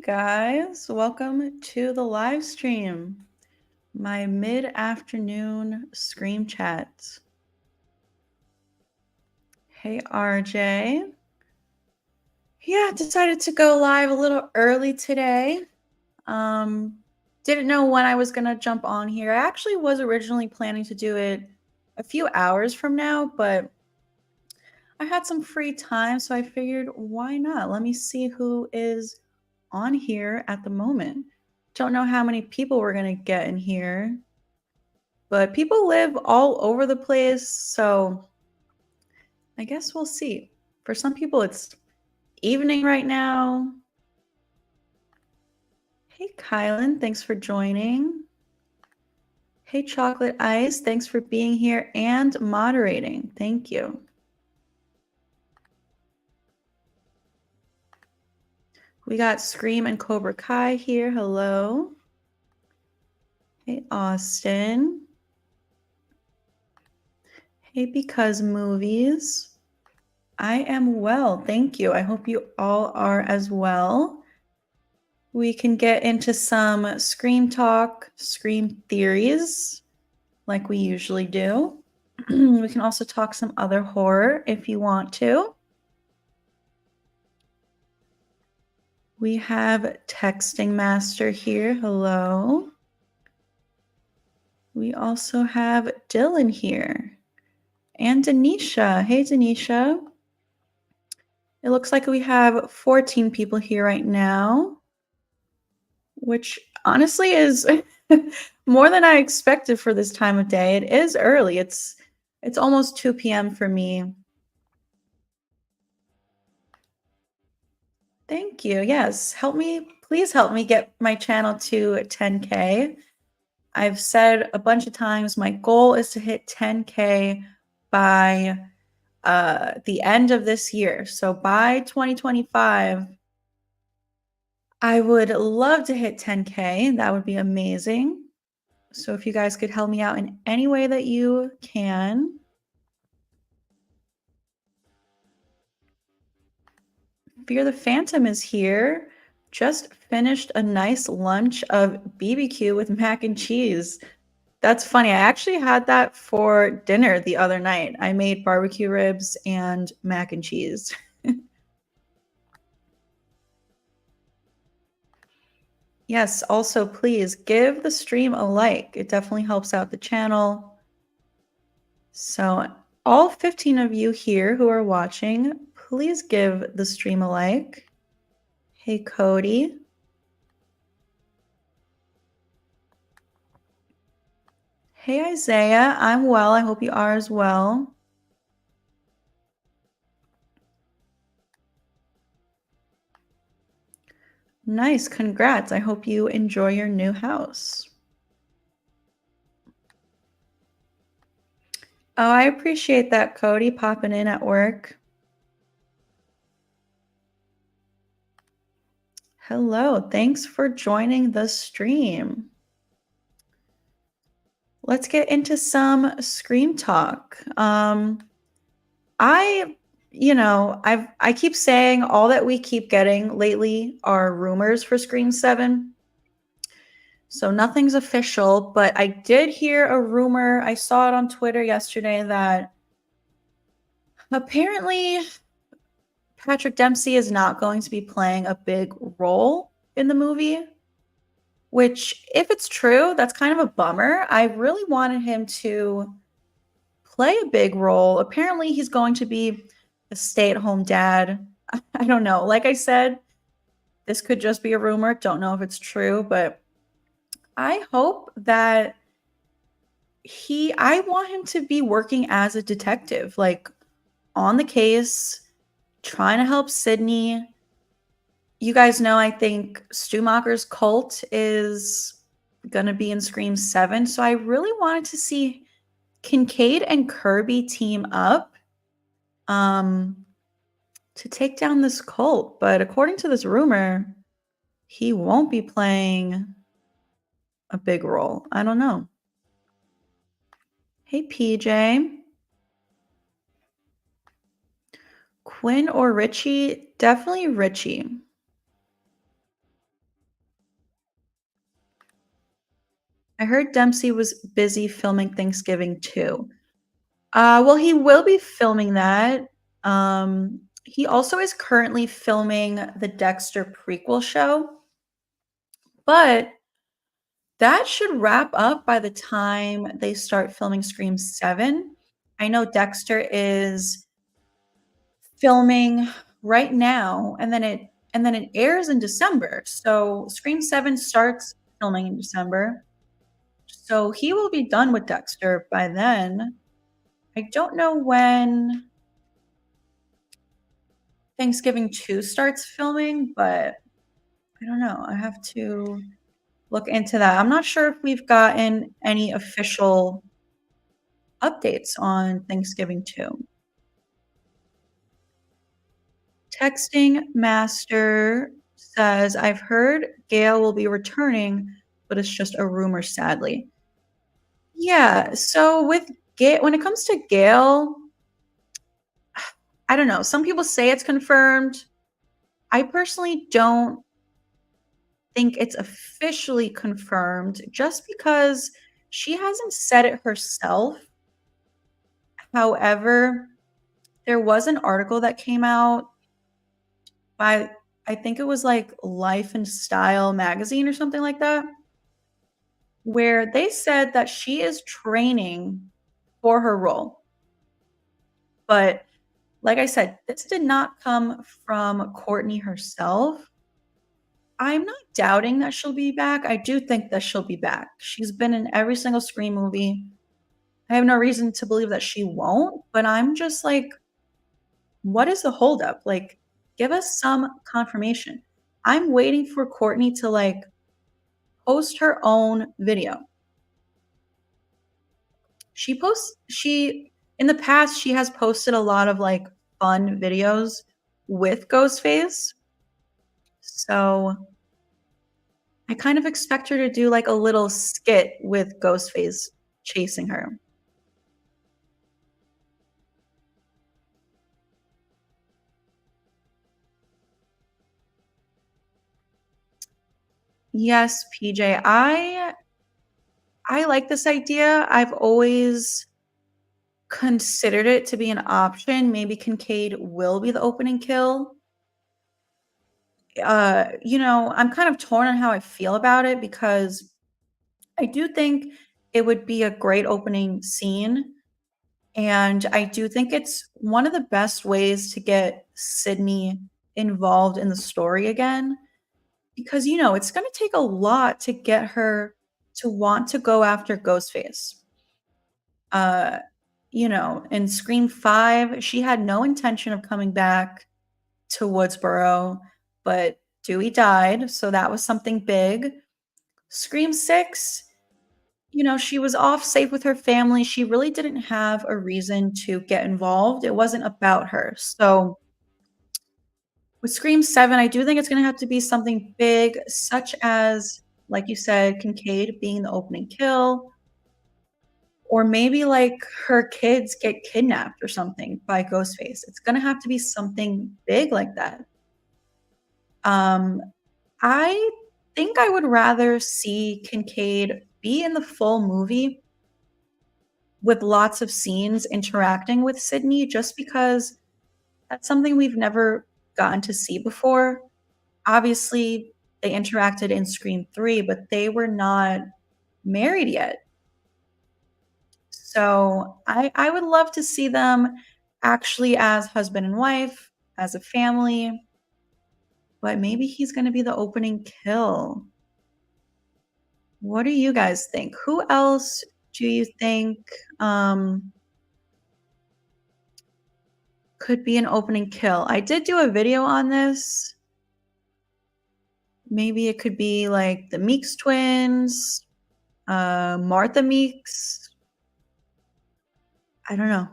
guys, welcome to the live stream, my mid-afternoon Scream chat. Hey RJ. Yeah, decided to go live a little early today. Didn't know when I was gonna jump on here. I actually was originally planning to do it a few hours from now, but I had some free time, so I figured why not? Let me see who is on here at the moment. Don't know how many people we're going to get in here, but people live all over the place, so I guess we'll see. For some people, it's evening right now. Hey, Kylan, thanks for joining. Hey, Chocolate Ice, thanks for being here and moderating. Thank you. We got Scream and Cobra Kai here. Hello. Hey, Austin. Hey, Because Movies. I am well, thank you. I hope you all are as well. We can get into some Scream talk, Scream theories, like we usually do. We can also talk some other horror if you want to. We have Texting Master here. Hello. We also have Dylan here. And Denisha. Hey, Denisha. It looks like we have 14 people here right now, which honestly is more than I expected for this time of day. It is early. It's almost 2 p.m. for me. Thank you. Yes, please help me get my channel to 10K. I've said a bunch of times my goal is to hit 10K by the end of this year. So by 2025, I would love to hit 10K. That would be amazing. So if you guys could help me out in any way that you can. Fear the Phantom is here. Just finished a nice lunch of BBQ with mac and cheese. That's funny. I actually had that for dinner the other night. I made barbecue ribs and mac and cheese. Yes, also please give the stream a like. It definitely helps out the channel. So all 15 of you here who are watching, please give the stream a like. Hey, Cody. Hey, Isaiah. I'm well. I hope you are as well. Nice. Congrats. I hope you enjoy your new house. Oh, I appreciate that, Cody, popping in at work. Hello. Thanks for joining the stream. Let's get into some Scream talk. I keep saying all that we keep getting lately are rumors for Scream 7. So nothing's official, but I did hear a rumor. I saw it on Twitter yesterday that apparently Patrick Dempsey is not going to be playing a big role in the movie, which, if it's true, that's kind of a bummer. I really wanted him to play a big role. Apparently, he's going to be a stay-at-home dad. I don't know. Like I said, this could just be a rumor. Don't know if it's true, but I hope that I want him to be working as a detective, like on the case, trying to help Sydney. You guys know, I think Stu Macher's cult is going to be in Scream 7. So I really wanted to see Kincaid and Kirby team up to take down this cult. But according to this rumor, he won't be playing a big role. I don't know. Hey, PJ. Quinn or Richie? Definitely Richie. I heard Dempsey was busy filming Thanksgiving too. Well, he will be filming that. He also is currently filming the Dexter prequel show, but that should wrap up by the time they start filming Scream 7. I know Dexter is filming right now, and then it airs in December. So Scream 7 starts filming in December. So he will be done with Dexter by then. I don't know when Thanksgiving 2 starts filming, but I don't know. I have to look into that. I'm not sure if we've gotten any official updates on Thanksgiving 2. Texting Master says, I've heard Gail will be returning, but it's just a rumor, sadly. Yeah, so with Gail, when it comes to Gail, I don't know. Some people say it's confirmed. I personally don't think it's officially confirmed just because she hasn't said it herself. However, there was an article that came out by, I think it was like Life and Style magazine or something like that, where they said that she is training for her role. But like I said, this did not come from Courtney herself. I'm not doubting that she'll be back. I do think that she'll be back. She's been in every single Scream movie. I have no reason to believe that she won't, but I'm just like, what is the holdup? Like, give us some confirmation. I'm waiting for Courtney to like post her own video. She in the past she has posted a lot of like fun videos with Ghostface. So I kind of expect her to do like a little skit with Ghostface chasing her. Yes, PJ. I like this idea. I've always considered it to be an option. Maybe Kincaid will be the opening kill. I'm kind of torn on how I feel about it because I do think it would be a great opening scene. And I do think it's one of the best ways to get Sydney involved in the story again. Because, it's going to take a lot to get her to want to go after Ghostface. Uh, in Scream 5, she had no intention of coming back to Woodsboro, but Dewey died, so that was something big. Scream 6, she was off safe with her family. She really didn't have a reason to get involved. It wasn't about her. So with Scream 7, I do think it's gonna have to be something big, such as, like you said, Kincaid being the opening kill, or maybe, like, her kids get kidnapped or something by Ghostface. It's gonna have to be something big like that. Um, I think I would rather see Kincaid be in the full movie with lots of scenes interacting with Sydney just because that's something we've never gotten to see before. Obviously, they interacted in Scream 3, but they were not married yet. So I would love to see them actually as husband and wife, as a family, but maybe he's going to be the opening kill. What do you guys think? Who else do you think could be an opening kill? I did do a video on this. Maybe it could be like the Meeks twins, Martha Meeks. I don't know.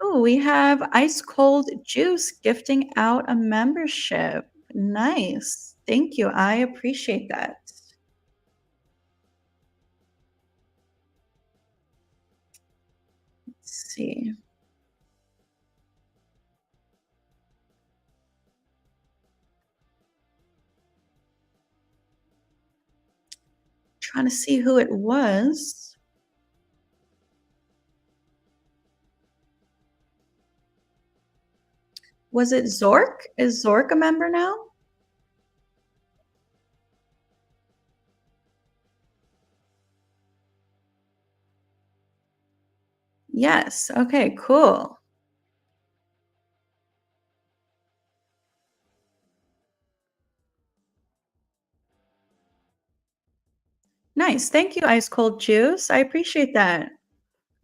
Oh, we have Ice Cold Juice gifting out a membership. Nice. Thank you. I appreciate that. see. Trying to see who it was. Was it Zork? Is Zork a member now? Yes. Okay, cool. Nice. Thank you, Ice Cold Juice. I appreciate that.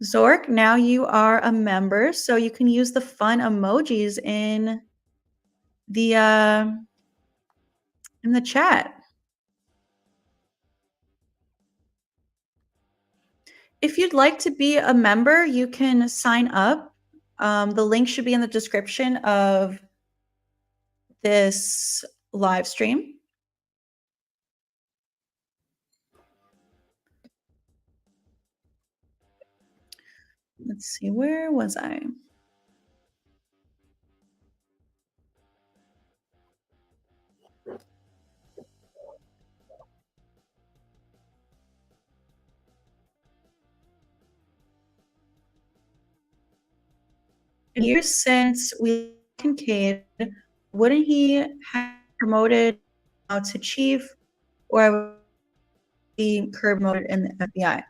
Zork, now you are a member, so you can use the fun emojis the uh in the chat. If you'd like to be a member, you can sign up. The link should be in the description of this live stream. Let's see, where was I? Years since we Kincaid, wouldn't he have promoted to chief or be promoted in the FBI?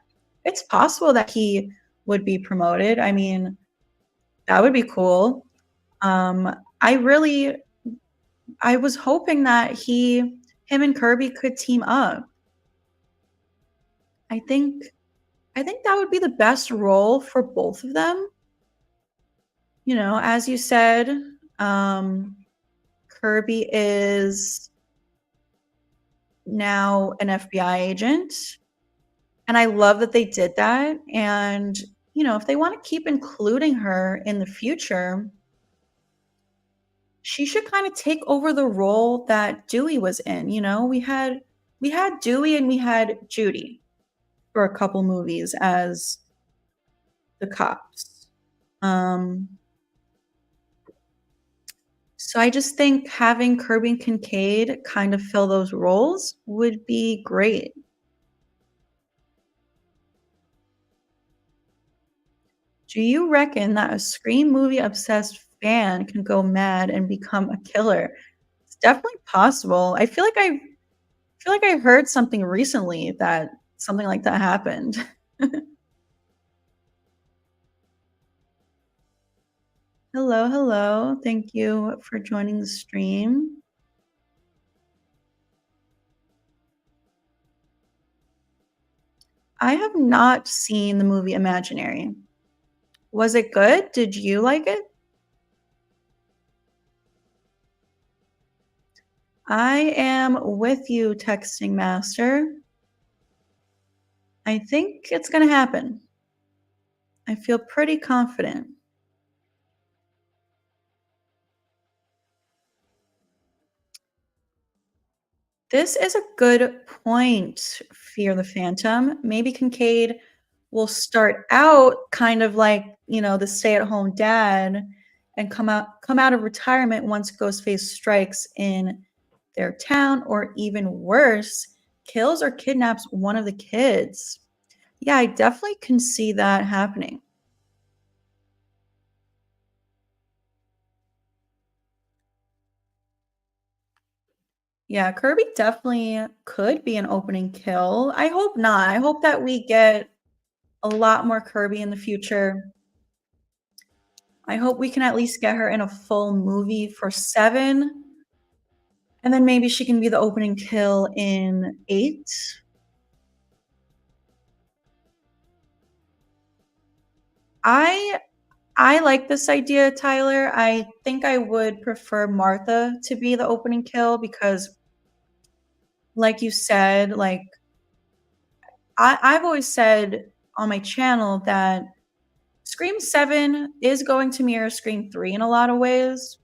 It's possible that he would be promoted. I mean, that would be cool. I really, I was hoping that him and Kirby could team up. I think, I think that would be the best role for both of them. You know, as you said, Kirby is now an FBI agent. And I love that they did that. And, you know, if they want to keep including her in the future, she should kind of take over the role that Dewey was in. You know, we had Dewey and we had Judy for a couple movies as the cops. So I just think having Kirby and Kincaid kind of fill those roles would be great. Do you reckon that a Scream movie obsessed fan can go mad and become a killer? It's definitely possible. I feel like I heard something recently that something like that happened. Hello, hello. Thank you for joining the stream. I have not seen the movie Imaginary. Was it good? Did you like it? I am with you, texting master. I think it's gonna happen. I feel pretty confident. This is a good point, Fear the Phantom. Maybe Kincaid will start out kind of like, you know, the stay-at-home dad and come out of retirement once Ghostface strikes in their town, or even worse, kills or kidnaps one of the kids. Yeah, I definitely can see that happening. Yeah, Kirby definitely could be an opening kill. I hope not. I hope that we get a lot more Kirby in the future. I hope we can at least get her in a full movie for 7, and then maybe she can be the opening kill in 8. I I like this idea, Tyler. I think I would prefer Martha to be the opening kill because, like you said, like I've always said on my channel that Scream 7 is going to mirror Scream 3 in a lot of ways.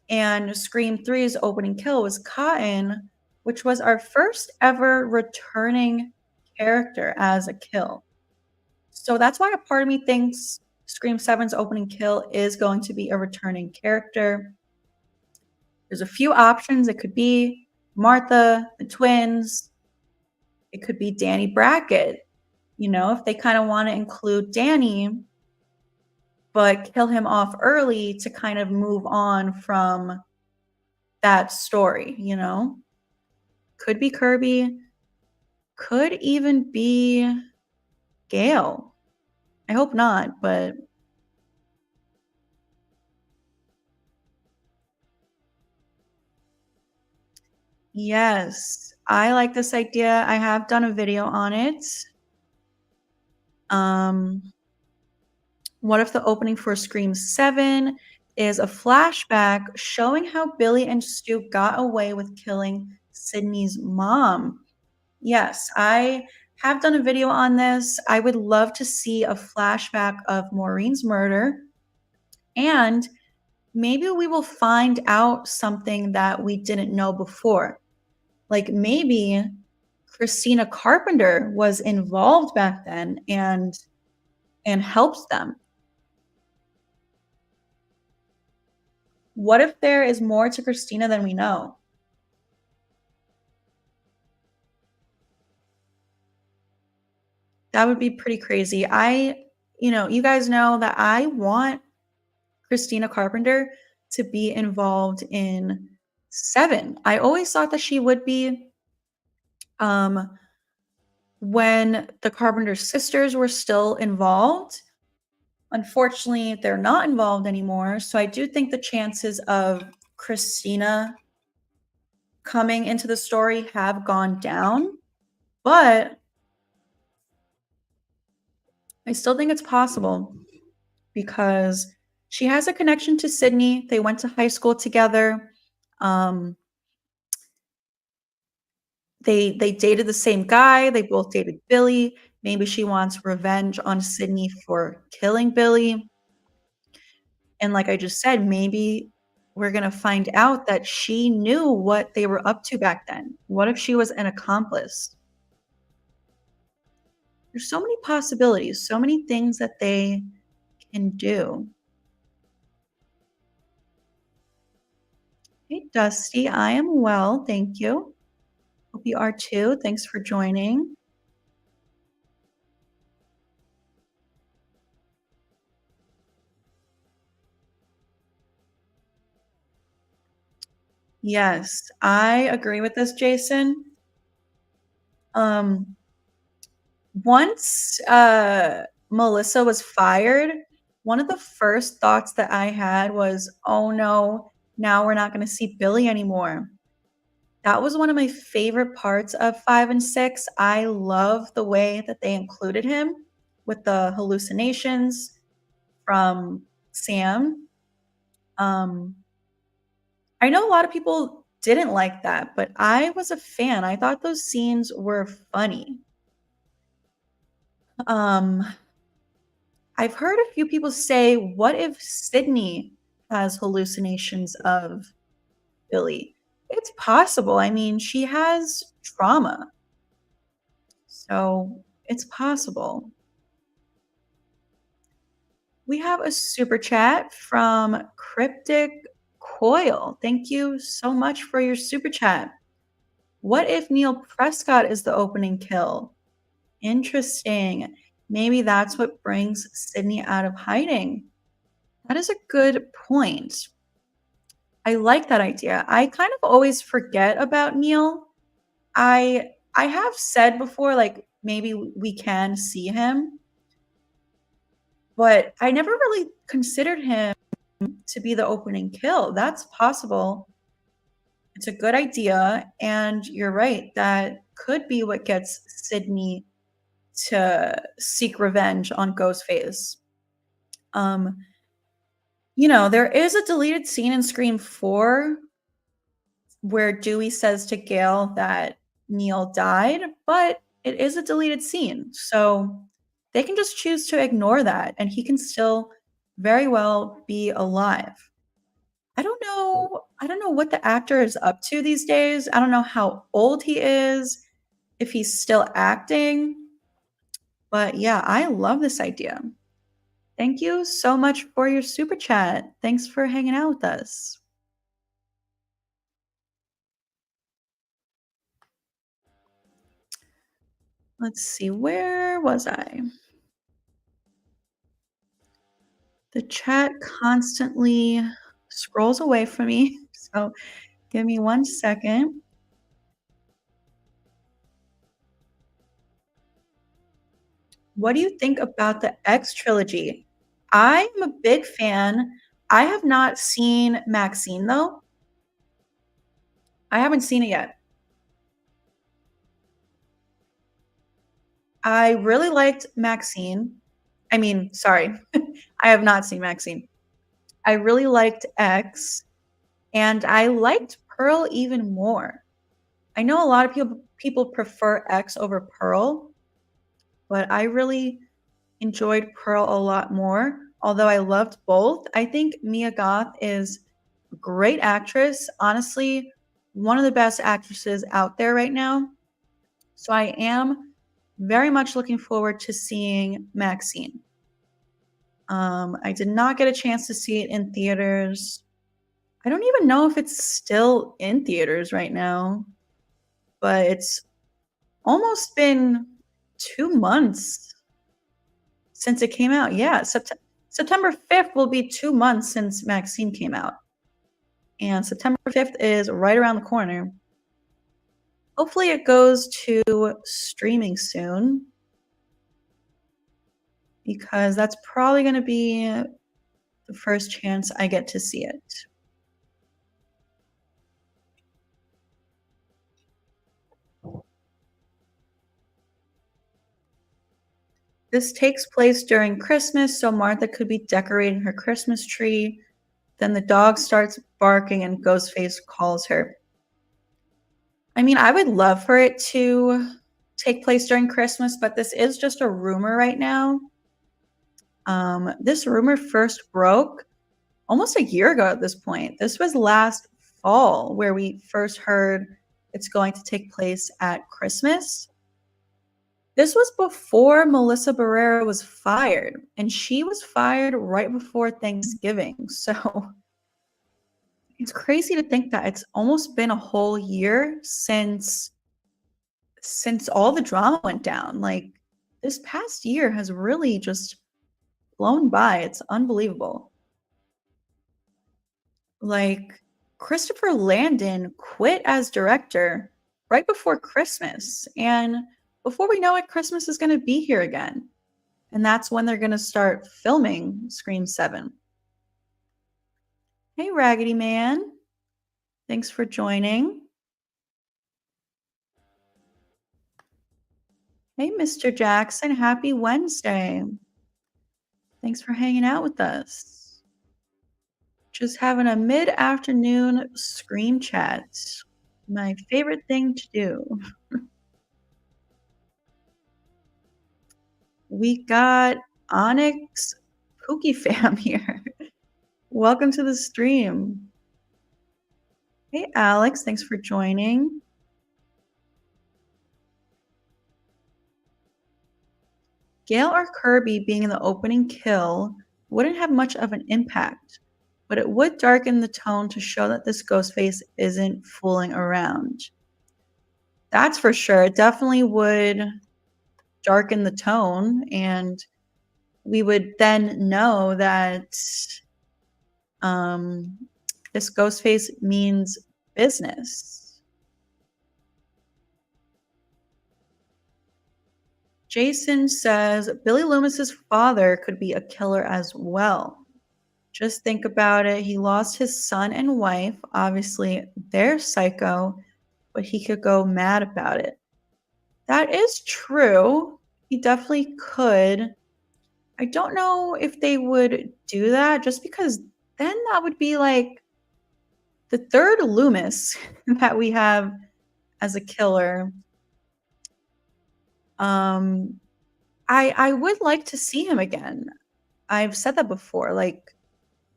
And Scream 3's opening kill was Cotton, which was our first ever returning character as a kill. So that's why a part of me thinks Scream 7's opening kill is going to be a returning character. There's a few options. It could be Martha, the twins. It could be Danny Brackett. You know, if they kind of want to include Danny, but kill him off early to kind of move on from that story, you know? Could be Kirby, could even be Gale. I hope not, but yes, I like this idea. I have done a video on it. Um, what if the opening for Scream 7 is a flashback showing how Billy and Stu got away with killing Sydney's mom? Yes, I have done a video on this. I would love to see a flashback of Maureen's murder, and maybe we will find out something that we didn't know before. Like maybe Christina Carpenter was involved back then and helps them. What if there is more to Christina than we know? That would be pretty crazy. You guys know that I want Christina Carpenter to be involved in 7. I always thought that she would be. Um, when the Carpenter sisters were still involved, unfortunately, they're not involved anymore. So I do think the chances of Christina coming into the story have gone down, but I still think it's possible because she has a connection to Sydney. They went to high school together. Um, they dated the same guy. They both dated Billy. Maybe she wants revenge on Sydney for killing Billy. And like I just said, maybe we're gonna find out that she knew what they were up to back then. What if she was an accomplice? There's so many possibilities, so many things that they can do. Hey, Dusty, I am well, thank you. Hope you are too. Thanks for joining. Yes, I agree with this, Jason. Um, once Melissa was fired, one of the first thoughts that I had was, oh no, now we're not going to see Billy anymore. That was one of my favorite parts of 5 and 6. I love the way that they included him with the hallucinations from Sam. Um, I know a lot of people didn't like that, but I was a fan. I thought those scenes were funny. Um, I've heard a few people say, what if Sydney has hallucinations of Billy? It's possible. I mean, she has trauma. So it's possible. We have a super chat from Cryptic Coil. Thank you so much for your super chat. What if Neil Prescott is the opening kill? Interesting. Maybe that's what brings Sydney out of hiding. That is a good point. I like that idea. I kind of always forget about Neil. I have said before, like maybe we can see him, but I never really considered him to be the opening kill. That's possible. It's a good idea, and you're right. That could be what gets Sydney to seek revenge on Ghostface. There is a deleted scene in Scream 4 where Dewey says to Gail that Neil died, but it is a deleted scene. So they can just choose to ignore that, and he can still very well be alive. I don't know what the actor is up to these days. I don't know how old he is, if he's still acting. But yeah, I love this idea. Thank you so much for your super chat. Thanks for hanging out with us. Let's see, where was I? The chat constantly scrolls away from me, so give me 1 second. What do you think about the X trilogy? I'm a big fan. I have not seen Maxine, though. I haven't seen it yet. I really liked Maxine. I mean, sorry, I have not seen Maxine. I really liked X, and I liked Pearl even more. I know a lot of people prefer X over Pearl, but I really enjoyed Pearl a lot more. Although I loved both, I think Mia Goth is a great actress. Honestly, one of the best actresses out there right now. So I am very much looking forward to seeing Maxine. I did not get a chance to see it in theaters. I don't even know if it's still in theaters right now, but it's almost been 2 months since it came out. Yeah, September 5th will be 2 months since Maxine came out. And September 5th is right around the corner. Hopefully it goes to streaming soon, because that's probably going to be the first chance I get to see it. This takes place during Christmas, so Martha could be decorating her Christmas tree. Then the dog starts barking and Ghostface calls her. I mean, I would love for it to take place during Christmas, but this is just a rumor right now. This rumor first broke almost a year ago at this point. This was last fall where we first heard it's going to take place at Christmas. This was before Melissa Barrera was fired, and she was fired right before Thanksgiving. So it's crazy to think that it's almost been a whole year since all the drama went down. Like, this past year has really just blown by. It's unbelievable. Like, Christopher Landon quit as director right before Christmas, and before we know it, Christmas is going to be here again. And that's when they're going to start filming Scream 7. Hey, Raggedy Man. Thanks for joining. Hey, Mr. Jackson. Happy Wednesday. Thanks for hanging out with us. Just having a mid-afternoon Scream chat. My favorite thing to do. We got Onyx Pookie Fam here. Welcome to the stream. Hey, Alex. Thanks for joining. Gale or Kirby being in the opening kill wouldn't have much of an impact, but it would darken the tone to show that this Ghostface isn't fooling around. That's for sure. It definitely would darken the tone, and we would then know that this Ghostface means business. Jason says Billy Loomis's father could be a killer as well. Just think about it. He lost his son and wife. Obviously, they're psycho, but he could go mad about it. That is true. He definitely could. I don't know if they would do that, just because then that would be like the third Loomis that we have as a killer. I would like to see him again. I've said that before. Like,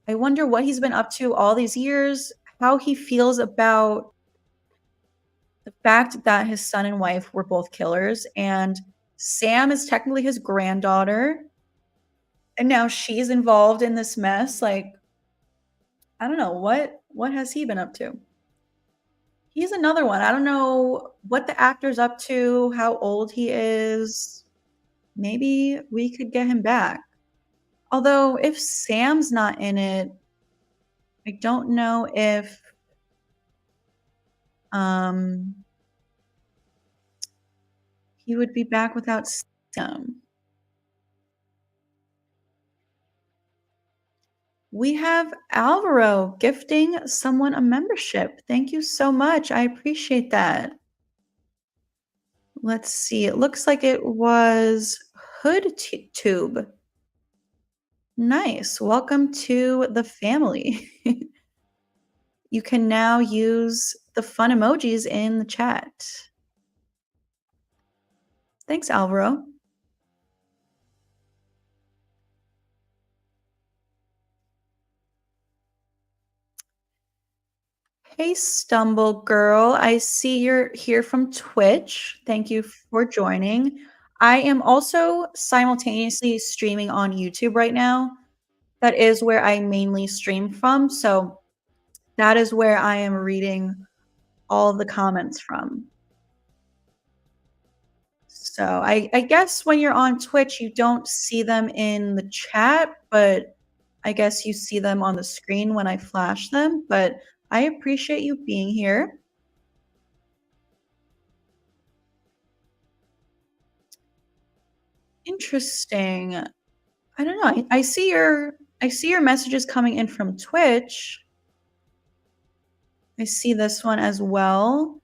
I wonder what he's been up to all these years, how he feels about the fact that his son and wife were both killers, and Sam is technically his granddaughter, and now she's involved in this mess. Like, I don't know what has he been up to? He's another one. I don't know what the actor's up to, how old he is. Maybe we could get him back. Although if Sam's not in it, I don't know if um he would be back without Sam. We have Alvaro gifting someone a membership. Thank you so much. I appreciate that. Let's see. It looks like it was HoodTube. Nice. Welcome to the family. You can now use the fun emojis in the chat. Thanks, Alvaro. Hey, Stumble Girl. I see you're here from Twitch. Thank you for joining. I am also simultaneously streaming on YouTube right now. That is where I mainly stream from. So that is where I am reading all of the comments from. So I guess when you're on Twitch, you don't see them in the chat, but I guess you see them on the screen when I flash them. But I appreciate you being here. Interesting. I don't know. I see your messages coming in from Twitch. I see this one as well.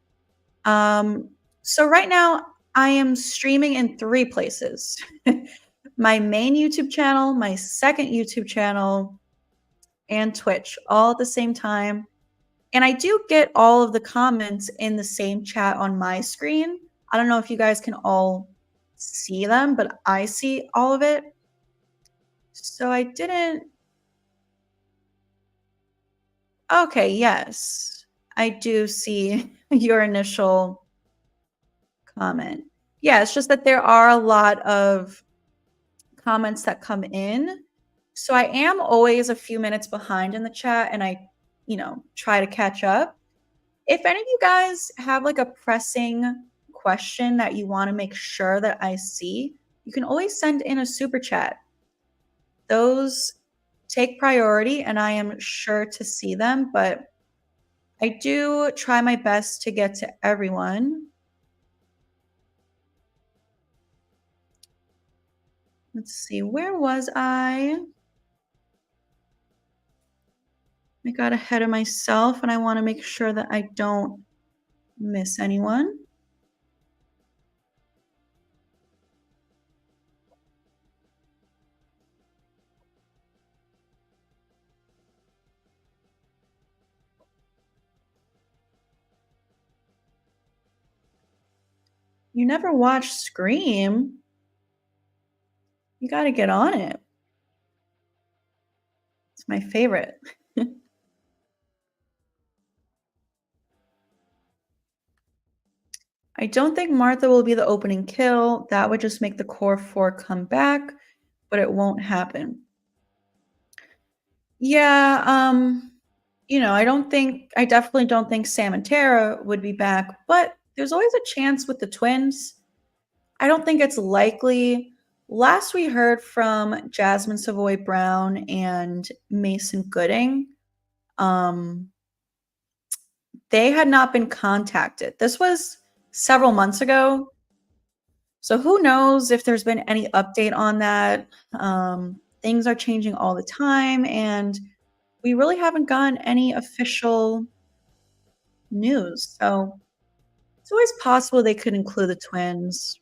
So right now I am streaming in 3 places. My main YouTube channel, my second YouTube channel, and Twitch all at the same time. And I do get all of the comments in the same chat on my screen. I don't know if you guys can all see them, but I see all of it. So I didn't. Okay, yes. I do see your initial comment. Yeah, it's just that there are a lot of comments that come in. So I am always a few minutes behind in the chat and I, try to catch up. If any of you guys have like a pressing question that you want to make sure that I see, you can always send in a super chat. Those take priority and I am sure to see them, but I do try my best to get to everyone. Let's see, where was I? I got ahead of myself and I want to make sure that I don't miss anyone. You never watched Scream? You got to get on it. It's my favorite. I don't think Martha will be the opening kill. That would just make the core 4 come back, but it won't happen. Yeah, I definitely don't think Sam and Tara would be back, but there's always a chance with the twins. I don't think it's likely. Last we heard from Jasmine Savoy Brown and Mason Gooding, they had not been contacted. This was several months ago. So who knows if there's been any update on that. Things are changing all the time, and we really haven't gotten any official news. So it's always possible they could include the twins.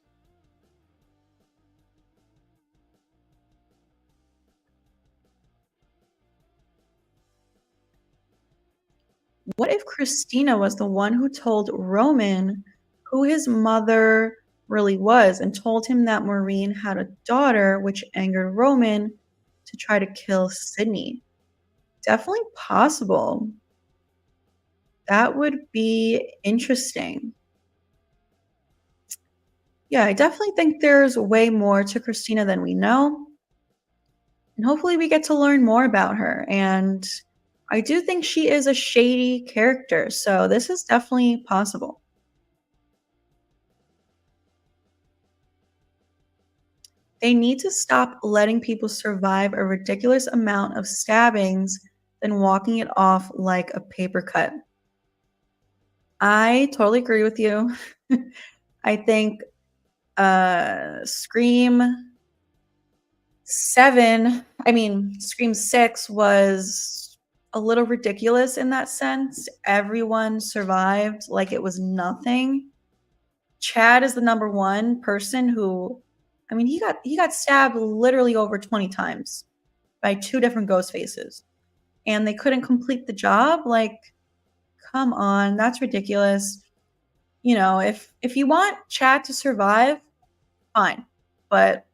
What if Christina was the one who told Roman who his mother really was and told him that Maureen had a daughter, which angered Roman to try to kill Sydney? Definitely possible. That would be interesting. Yeah, I definitely think there's way more to Christina than we know. And hopefully we get to learn more about her. And I do think she is a shady character, so this is definitely possible. They need to stop letting people survive a ridiculous amount of stabbings than walking it off like a paper cut. I totally agree with you. I think Scream 7, I mean, Scream 6 was a little ridiculous in that sense. Everyone survived like it was nothing. Chad is the number one person who, I mean, he got stabbed literally over 20 times by two different ghost faces, and they couldn't complete the job. Like, come on, that's ridiculous. You know, if you want Chad to survive, fine, but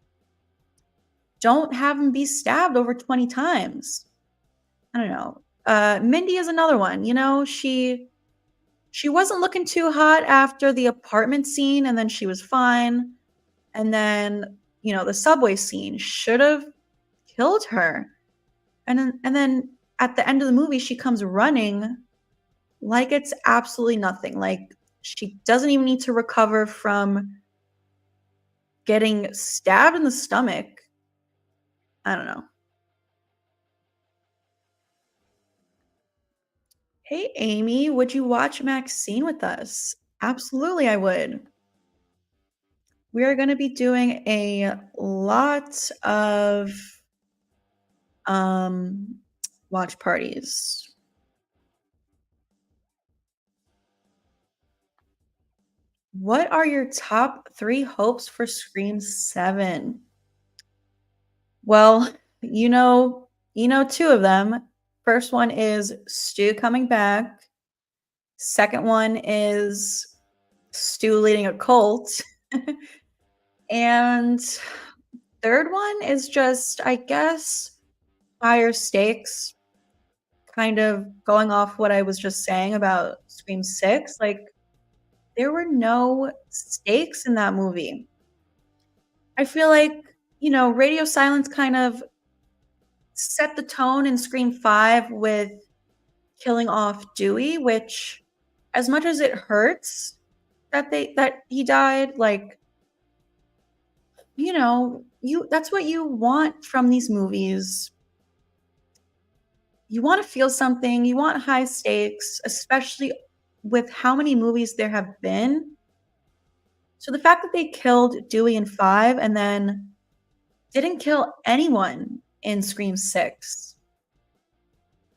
don't have him be stabbed over 20 times. I don't know. Mindy is another one. You know, she wasn't looking too hot after the apartment scene, and then she was fine. And then, you know, the subway scene should have killed her. And then at the end of the movie, she comes running like it's absolutely nothing. Like she doesn't even need to recover from getting stabbed in the stomach. I don't know. Hey, Amy, would you watch Maxine with us? Absolutely, I would. We are going to be doing a lot of um, watch parties. What are your top 3 hopes for Scream 7? Well, you know 2 of them. First one is Stu coming back. Second one is Stu leading a cult. And third one is just, I guess, higher stakes, kind of going off what I was just saying about Scream 6. Like, there were no stakes in that movie. I feel like, you know, Radio Silence kind of set the tone in Scream 5 with killing off Dewey, which, as much as it hurts that he died, like, you know, that's what you want from these movies. You want to feel something, you want high stakes, especially with how many movies there have been. So the fact that they killed Dewey in 5 and then didn't kill anyone in Scream 6.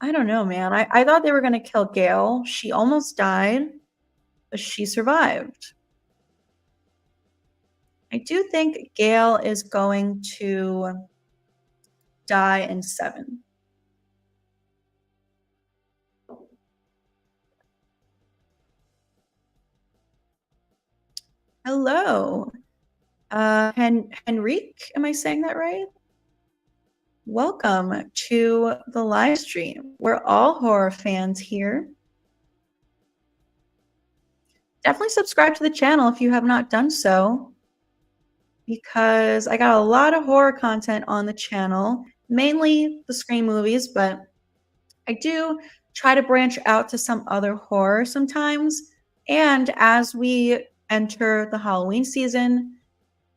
I don't know, man. I thought they were going to kill Gail. She almost died, but she survived. I do think Gail is going to die in 7. Hello. Henrique, am I saying that right? Welcome to the live stream. We're all horror fans here. Definitely subscribe to the channel if you have not done so, because I got a lot of horror content on the channel, mainly the Scream movies, but I do try to branch out to some other horror sometimes. And as we enter the Halloween season,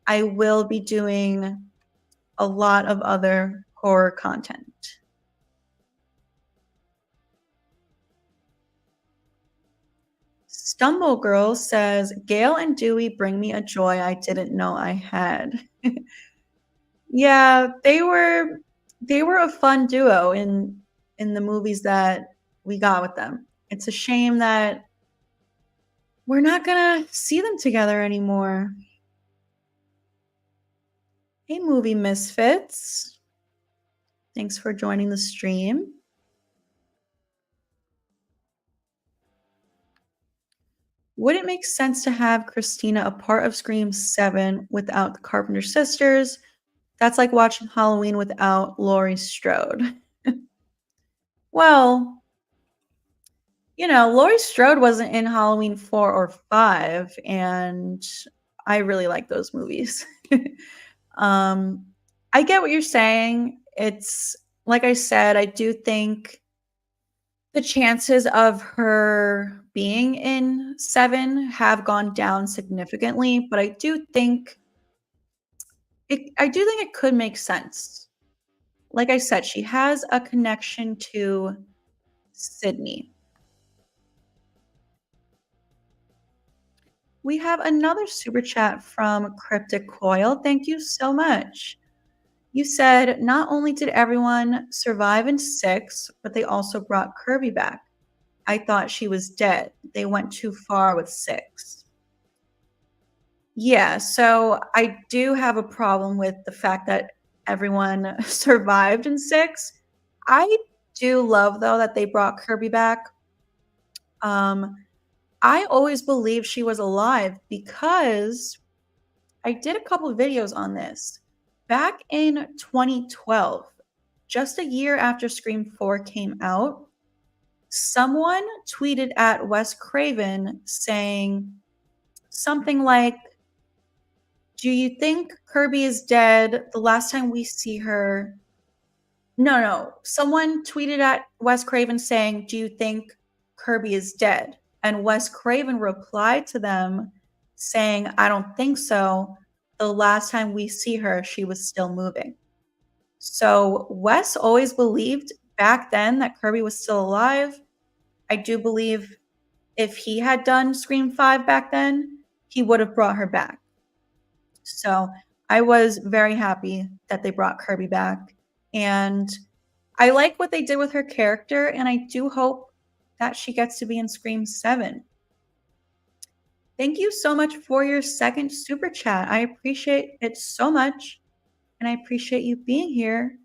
I will be doing a lot of other horror content. Stumble Girl says, Gail and Dewey bring me a joy I didn't know I had. Yeah, they were a fun duo in the movies that we got with them. It's a shame that we're not gonna see them together anymore. Hey, movie misfits. Thanks for joining the stream. Would it make sense to have Christina a part of Scream 7 without the Carpenter sisters? That's like watching Halloween without Laurie Strode. Well, you know, Laurie Strode wasn't in Halloween 4 or 5, and I really like those movies. um, I get what you're saying. It's like I said, I do think the chances of her being in 7 have gone down significantly, but I do think it could make sense. Like I said, she has a connection to Sydney. We have another super chat from Cryptic Coil. Thank you so much. You said not only did everyone survive in 6, but they also brought Kirby back. I thought she was dead. They went too far with 6. Yeah, so I do have a problem with the fact that everyone survived in 6. I do love, though, that they brought Kirby back. I always believed she was alive because I did a couple of videos on this. Back in 2012, just a year after Scream 4 came out, someone tweeted at Wes Craven saying something like, "Do you think Kirby is dead? The last time we see her..." No. Someone tweeted at Wes Craven saying, "Do you think Kirby is dead?" And Wes Craven replied to them saying, "I don't think so. The last time we see her, she was still moving." So Wes always believed back then that Kirby was still alive. I do believe if he had done Scream 5 back then, he would have brought her back. So I was very happy that they brought Kirby back. And I like what they did with her character, and I do hope that she gets to be in Scream 7. Thank you so much for your second super chat. I appreciate it so much, and I appreciate you being here,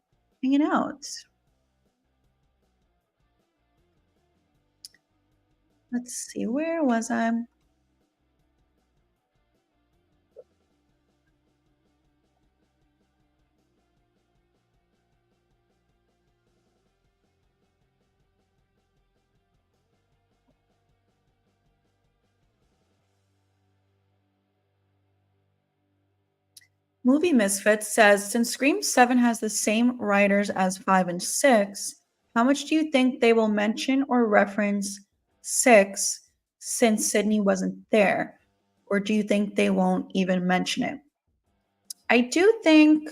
hanging out. Let's see, where was I? Movie Misfits says, since Scream 7 has the same writers as 5 and 6, how much do you think they will mention or reference 6 since Sydney wasn't there? Or do you think they won't even mention it? I do think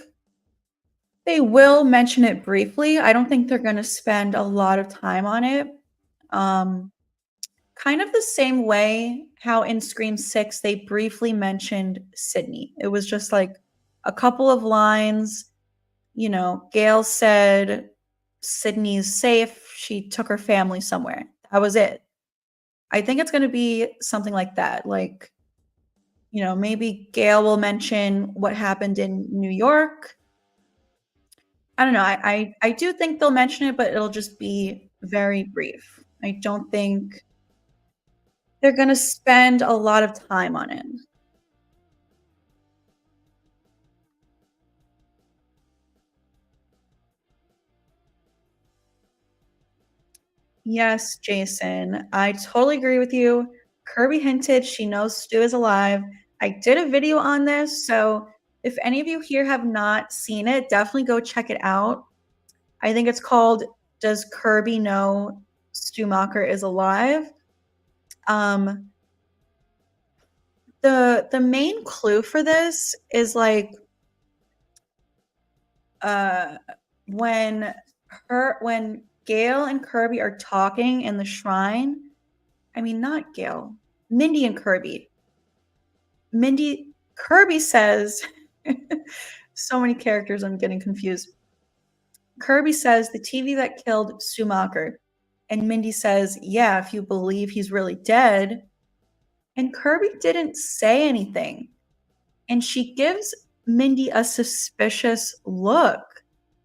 they will mention it briefly. I don't think they're going to spend a lot of time on it. Kind of the same way how in Scream 6 they briefly mentioned Sydney. It was just like a couple of lines. You know, Gail said Sydney's safe. She took her family somewhere. That was it. I think it's going to be something like that. Like, you know, maybe Gail will mention what happened in New York. I don't know. I do think they'll mention it, but it'll just be very brief. I don't think they're going to spend a lot of time on it. Yes, Jason, I totally agree with you. Kirby hinted she knows Stu is alive. I did a video on this, so if any of you here have not seen it, definitely go check it out. I think it's called "Does Kirby Know Stu Macher is Alive?" The main clue for this is like when Gail and Kirby are talking in the shrine. I mean, not Gail, Mindy and Kirby. Kirby says, so many characters, I'm getting confused. Kirby says the TV that killed Stu Macher. And Mindy says, yeah, if you believe he's really dead. And Kirby didn't say anything. And she gives Mindy a suspicious look,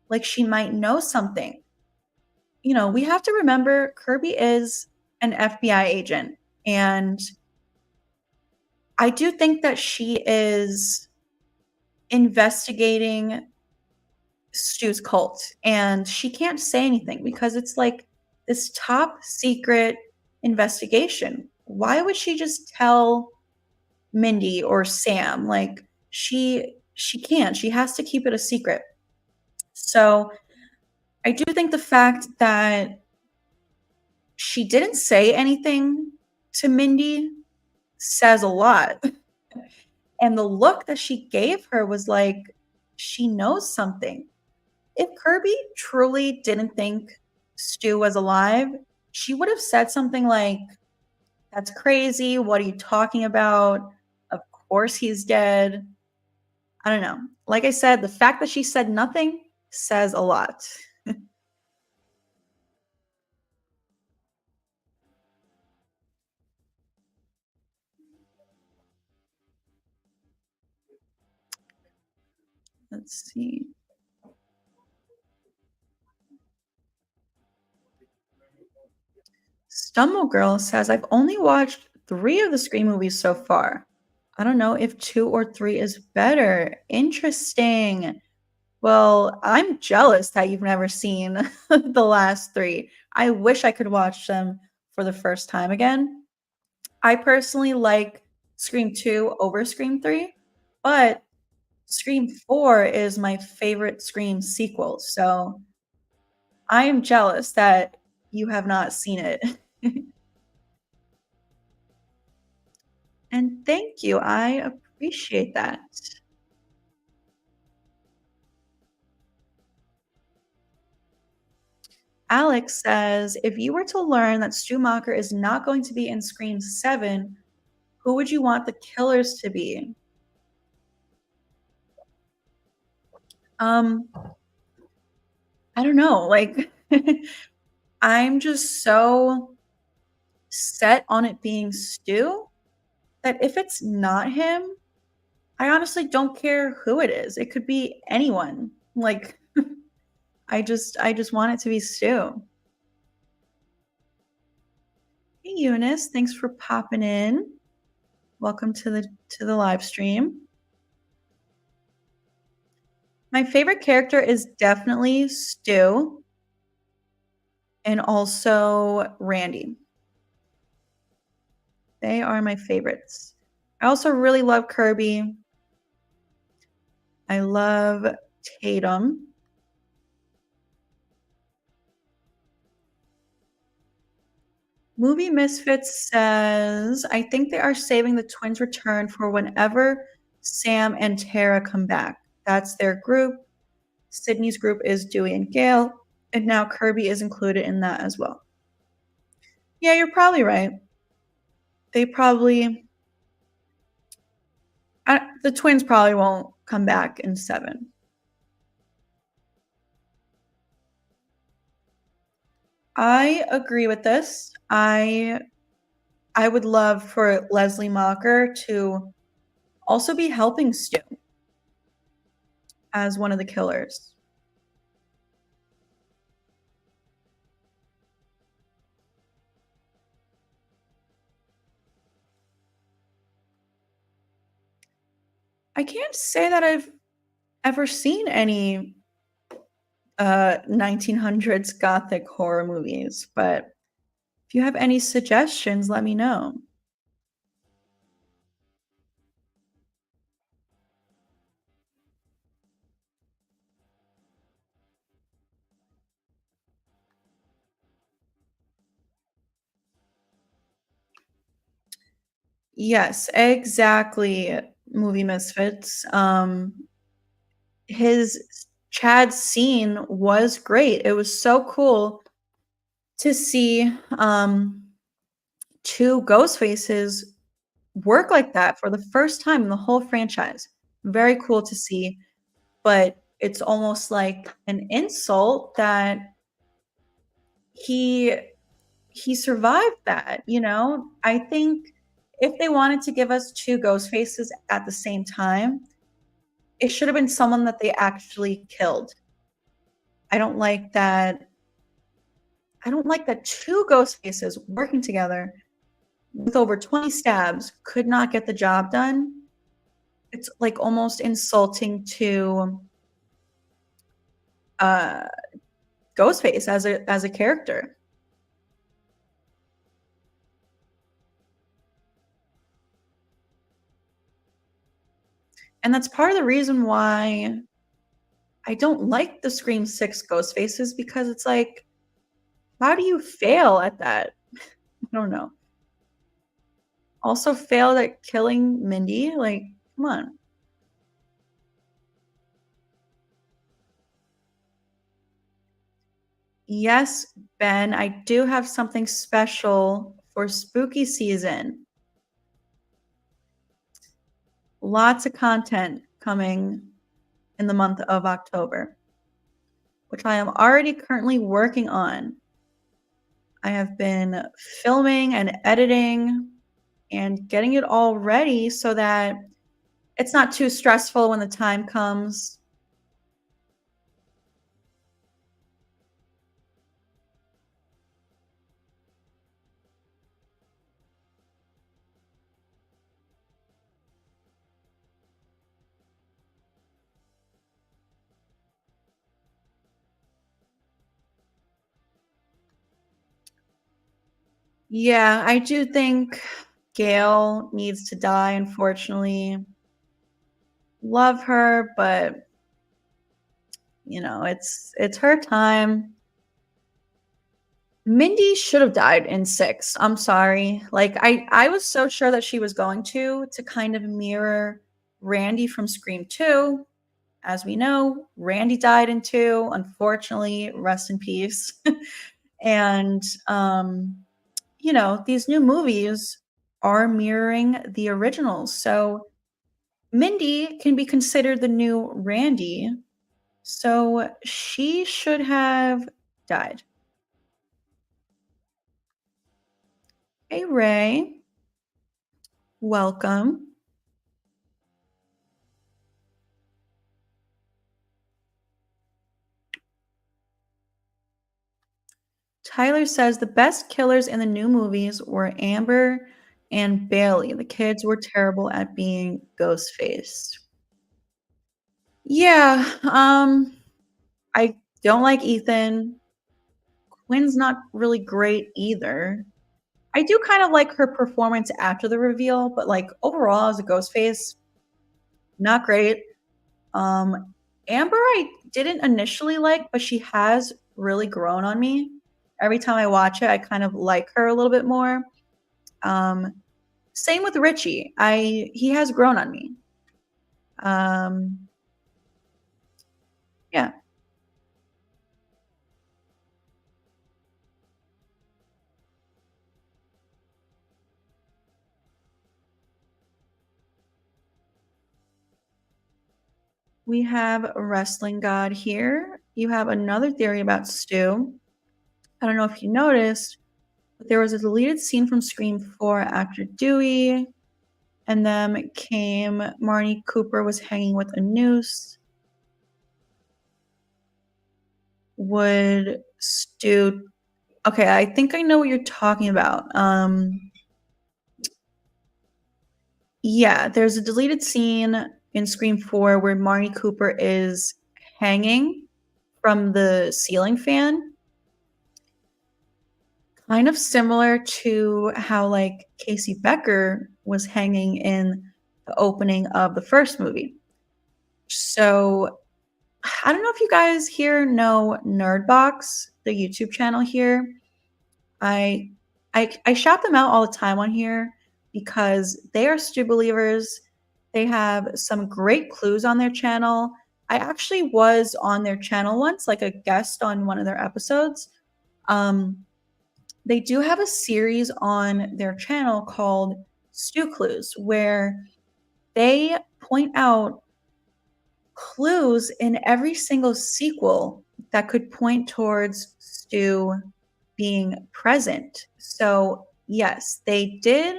like she might know something. You know, we have to remember Kirby is an FBI agent. And I do think that she is investigating Stu's cult, and she can't say anything because it's like this top secret investigation. Why would she just tell Mindy or Sam. Like she can't. She has to keep it a secret. So I do think the fact that she didn't say anything to Mindy says a lot. And the look that she gave her was like she knows something. If Kirby truly didn't think Stu was alive, she would have said something like, "That's crazy. What are you talking about? Of course he's dead." I don't know. Like I said, the fact that she said nothing says a lot. Let's see. Stumble Girl says, I've only watched 3 of the Scream movies so far. I don't know if 2 or 3 is better. Interesting. Well, I'm jealous that you've never seen the last 3. I wish I could watch them for the first time again. I personally like Scream 2 over Scream 3, but Scream 4 is my favorite Scream sequel, so I am jealous that you have not seen it. And thank you, I appreciate that. Alex says, "If you were to learn that Stu Macher is not going to be in Scream 7, who would you want the killers to be?" Um, I don't know, like, I'm just so set on it being Stu that if it's not him, I honestly don't care who it is. It could be anyone. Like, I just want it to be Stu. Hey, Eunice, thanks for popping in. Welcome to the live stream. My favorite character is definitely Stu and also Randy. They are my favorites. I also really love Kirby. I love Tatum. Movie Misfits says, I think they are saving the twins' return for whenever Sam and Tara come back. That's their group. Sydney's group is Dewey and Gail, and now Kirby is included in that as well. Yeah, you're probably right. They probably, the twins probably won't come back in 7. I agree with this. I would love for Leslie Mocker to also be helping Stu as one of the killers. I can't say that I've ever seen any 1900s gothic horror movies, but if you have any suggestions, let me know. Yes, exactly. Movie Misfits. His Chad's scene was great. It was so cool to see 2 ghost faces work like that for the first time in the whole franchise. Very cool to see, but it's almost like an insult that he he survived that, you know? I think if they wanted to give us 2 ghost faces at the same time, it should have been someone that they actually killed. I don't like that. I don't like that 2 ghost faces working together with over 20 stabs could not get the job done. It's like almost insulting to uh Ghostface as a character. And that's part of the reason why I don't like the Scream 6 ghost faces because it's like, how do you fail at that? I don't know. Also failed at killing Mindy, like, come on. Yes, Ben, I do have something special for spooky season. Lots of content coming in the month of October, which I am already currently working on. I have been filming and editing and getting it all ready so that it's not too stressful when the time comes. Yeah, I do think Gail needs to die, unfortunately. Love her, but you know, it's her time. Mindy should have died in 6. I'm sorry. Like I was so sure that she was going to kind of mirror Randy from Scream 2. As we know, Randy died in 2, unfortunately, rest in peace. And you know, these new movies are mirroring the originals. So Mindy can be considered the new Randy. So she should have died. Hey, Ray. Welcome. Tyler says the best killers in the new movies were Amber and Bailey. The kids were terrible at being Ghostface. Yeah, I don't like Ethan. Quinn's not really great either. I do kind of like her performance after the reveal, but like overall as a Ghostface, not great. Um, Amber, I didn't initially like, but she has really grown on me. Every time I watch it, I kind of like her a little bit more. Um, Same with Richie. He has grown on me. Um, yeah. We have a wrestling god here. You have another theory about Stu. I don't know if you noticed, but there was a deleted scene from Scream 4 after Dewey, and then came Marnie Cooper was hanging with a noose. Would Stu Okay, I think I know what you're talking about. Yeah, there's a deleted scene in Scream 4 where Marnie Cooper is hanging from the ceiling fan, kind of similar to how like Casey Becker was hanging in the opening of the first movie. So I don't know if you guys here know Nerdbox, the YouTube channel here. I I shout them out all the time on here because they are Stu believers. They have some great clues on their channel. I actually was on their channel once, like a guest on one of their episodes. Um, they do have a series on their channel called Stu Clues, where they point out clues in every single sequel that could point towards Stu being present. So, yes, they did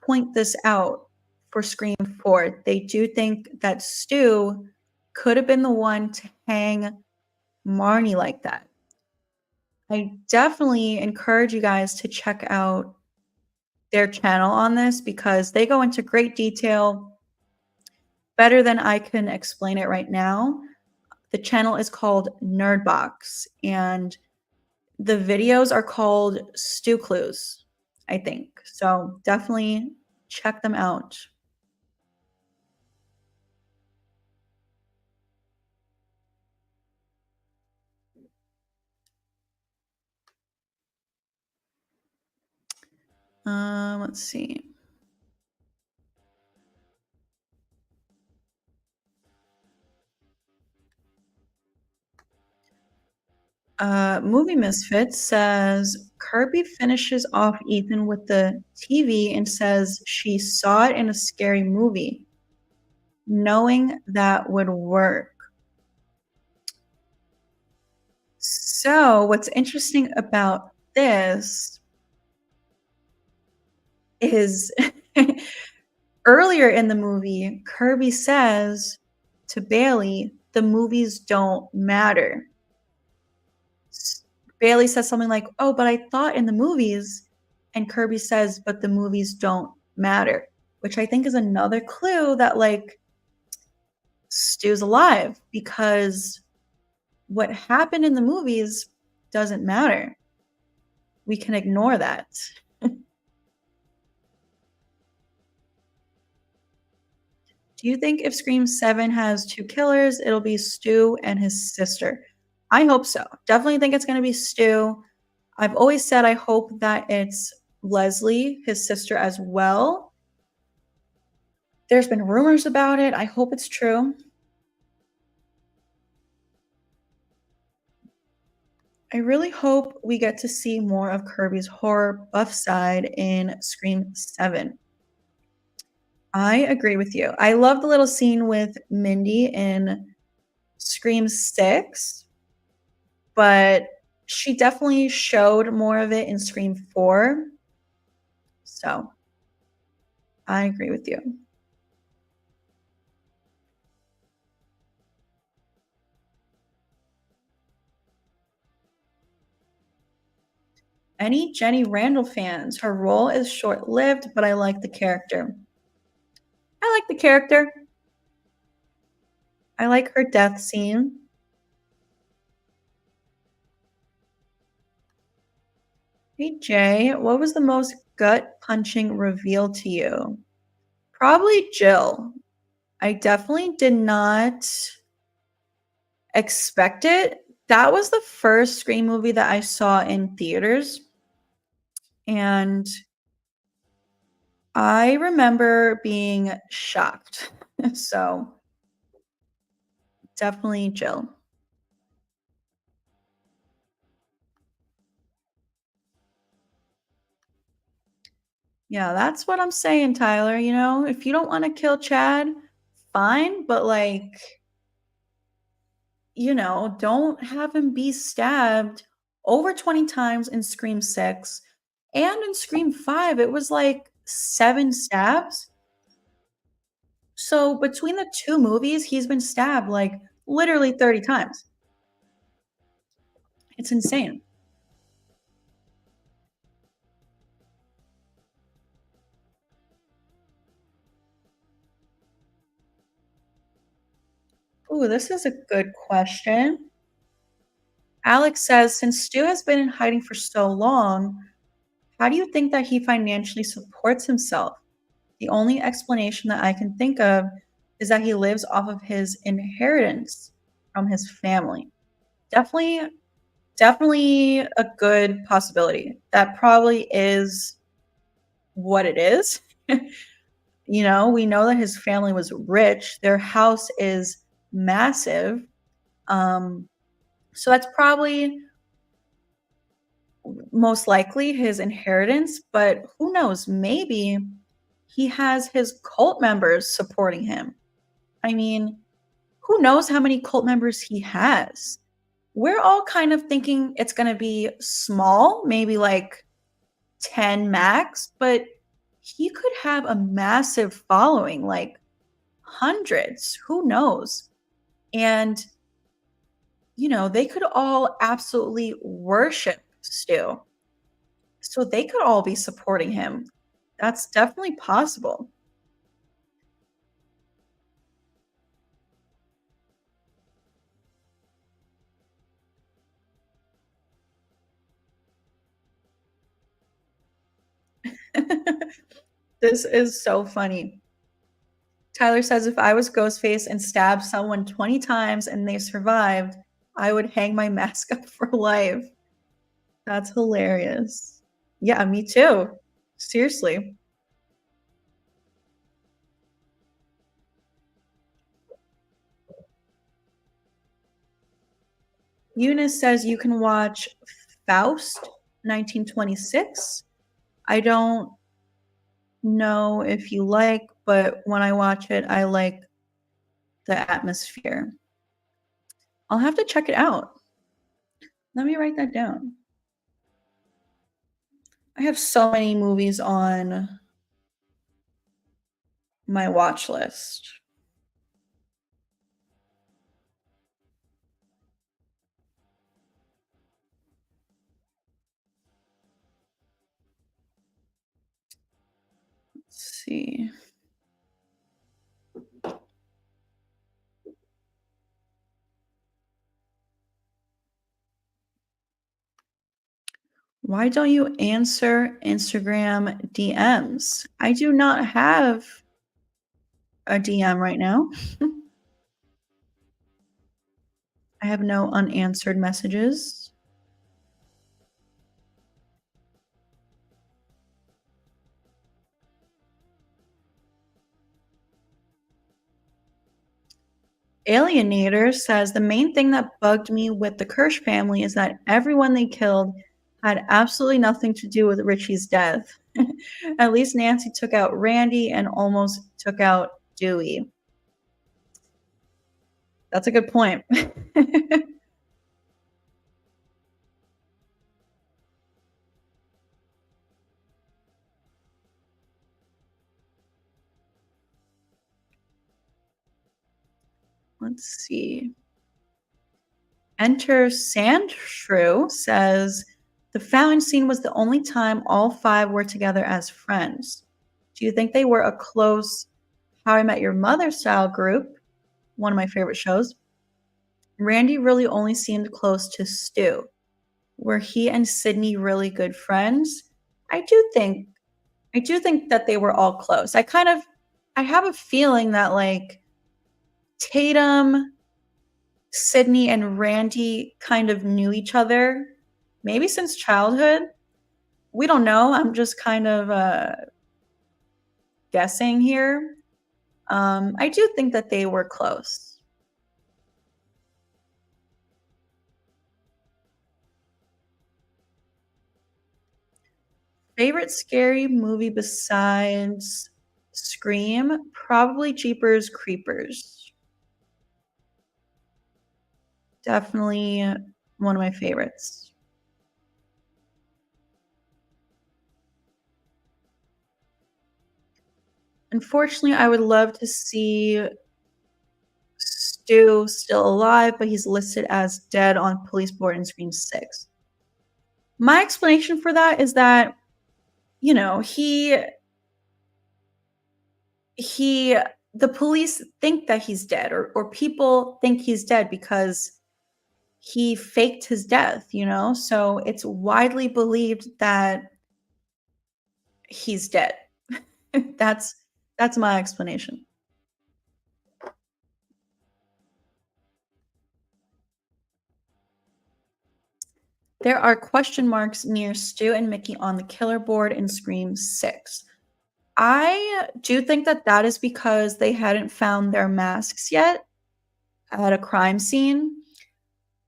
point this out for Scream 4. They do think that Stu could have been the one to hang Marnie like that. I definitely encourage you guys to check out their channel on this because they go into great detail, better than I can explain it right now. The channel is called Nerdbox, and the videos are called Stew Clues, I think. So definitely check them out. Let's see. Movie Misfit says Kirby finishes off Ethan with the TV and says she saw it in a scary movie, knowing that would work. So, what's interesting about this is earlier in the movie, Kirby says to Bailey, the movies don't matter. Bailey says something like, "Oh, but I thought in the movies," and Kirby says, "But the movies don't matter," which I think is another clue that like Stu's alive because what happened in the movies doesn't matter. We can ignore that. Do you think if Scream 7 has 2 killers, it'll be Stu and his sister? I hope so. Definitely think it's going to be Stu. I've always said I hope that it's Leslie, his sister, as well. There's been rumors about it. I hope it's true. I really hope we get to see more of Kirby's horror buff side in Scream 7. I agree with you. I love the little scene with Mindy in Scream 6, but she definitely showed more of it in Scream 4. So I agree with you. Any Jenny Randall fans? Her role is short lived, but I like the character. I like the character. I like her death scene. Hey Jay, what was the most gut punching reveal to you? Probably Jill. I definitely did not expect it. That was the first Scream movie that I saw in theaters. And I remember being shocked. So definitely Jill. Yeah, that's what I'm saying, Tyler. You know, if you don't want to kill Chad, fine, but like, you know, don't have him be stabbed over 20 times in Scream 6 and in Scream 5. It was like 7 stabs. So between the 2 movies, he's been stabbed like literally 30 times. It's insane. Ooh, this is a good question. Alex says, since Stu has been in hiding for so long, how do you think that he financially supports himself? The only explanation that I can think of is that he lives off of his inheritance from his family. Definitely, definitely a good possibility. That probably is what it is. You know, we know that his family was rich. Their house is massive. Um, so that's probably most likely his inheritance, but who knows? Maybe he has his cult members supporting him. I mean, who knows how many cult members he has? We're all kind of thinking it's going to be small, maybe like 10 max, but he could have a massive following, like hundreds. Who knows? And, you know, they could all absolutely worship Stu. So they could all be supporting him. That's definitely possible. This is so funny. Tyler says if I was Ghostface and stabbed someone 20 times and they survived, I would hang my mask up for life. That's hilarious. Yeah, me too. Seriously. Eunice says you can watch Faust 1926. I don't know if you like, but when I watch it, I like the atmosphere. I'll have to check it out. Let me write that down. I have so many movies on my watch list. Let's see. Why don't you answer Instagram DMs? I do not have a DM right now. I have no unanswered messages. Alienator says the main thing that bugged me with the Kirsch family is that everyone they killed had absolutely nothing to do with Richie's death. At least Nancy took out Randy and almost took out Dewey. That's a good point. Let's see. Enter Sandshrew says the fountain scene was the only time all five were together as friends. Do you think they were a close How I Met Your Mother style group? One of my favorite shows. Randy really only seemed close to Stu. Were he and Sydney really good friends? I do think I do think that they were all close. I have a feeling that like Tatum, Sydney, and Randy kind of knew each other, maybe since childhood. We don't know. I'm just kind of guessing here. I do think that they were close. Favorite scary movie besides Scream? Probably Jeepers Creepers. Definitely one of my favorites. Unfortunately, I would love to see Stu still alive, but he's listed as dead on police board in Scream 6. My explanation for that is that, you know, he the police think that he's dead or people think he's dead because he faked his death, you know? So it's widely believed that he's dead. that's that's my explanation. There are question marks near Stu and Mickey on the killer board in Scream 6. I do think that that is because they hadn't found their masks yet at a crime scene.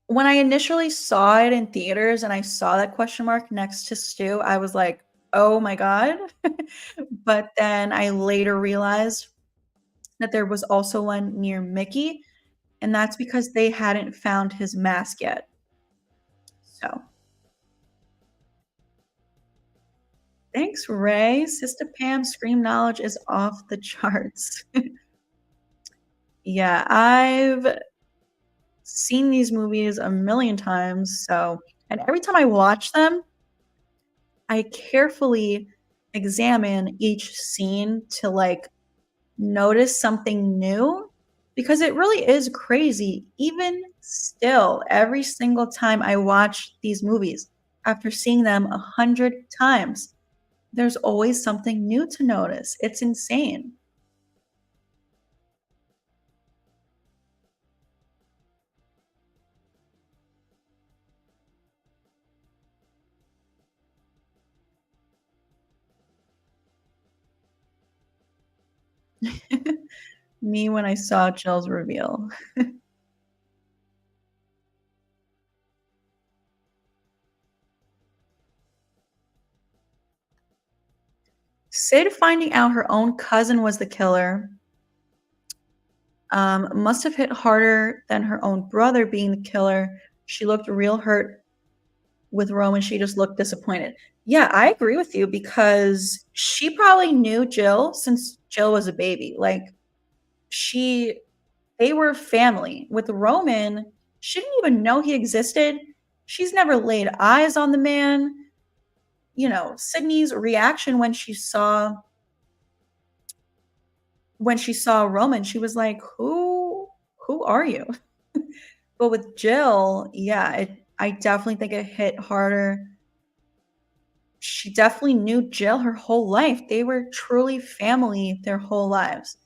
When I initially saw it in theaters and I saw that question mark next to Stu, I was like, "Oh my god." But then I later realized that there was also one near Mickey, and that's because they hadn't found his mask yet. So, thanks, Ray. Sistapam Scream knowledge is off the charts. Yeah, I've seen these movies a million times, so and every time I watch them, I carefully examine each scene to, like, notice something new because it really is crazy. Even still, every single time I watch these movies, after seeing them 100 times, there's always something new to notice. It's insane. Me when I saw Jill's reveal. Sid finding out her own cousin was the killer, must have hit harder than her own brother being the killer. She looked real hurt with Roman, she just looked disappointed. Yeah, I agree with you because she probably knew Jill since Jill was a baby. Like, she they were family. With Roman, she didn't even know he existed. She's never laid eyes on the man. You know, Sydney's reaction when she saw Roman, she was like, Who are you?" But with Jill, yeah, I definitely think it hit harder. She definitely knew Jill her whole life. They were truly family their whole lives.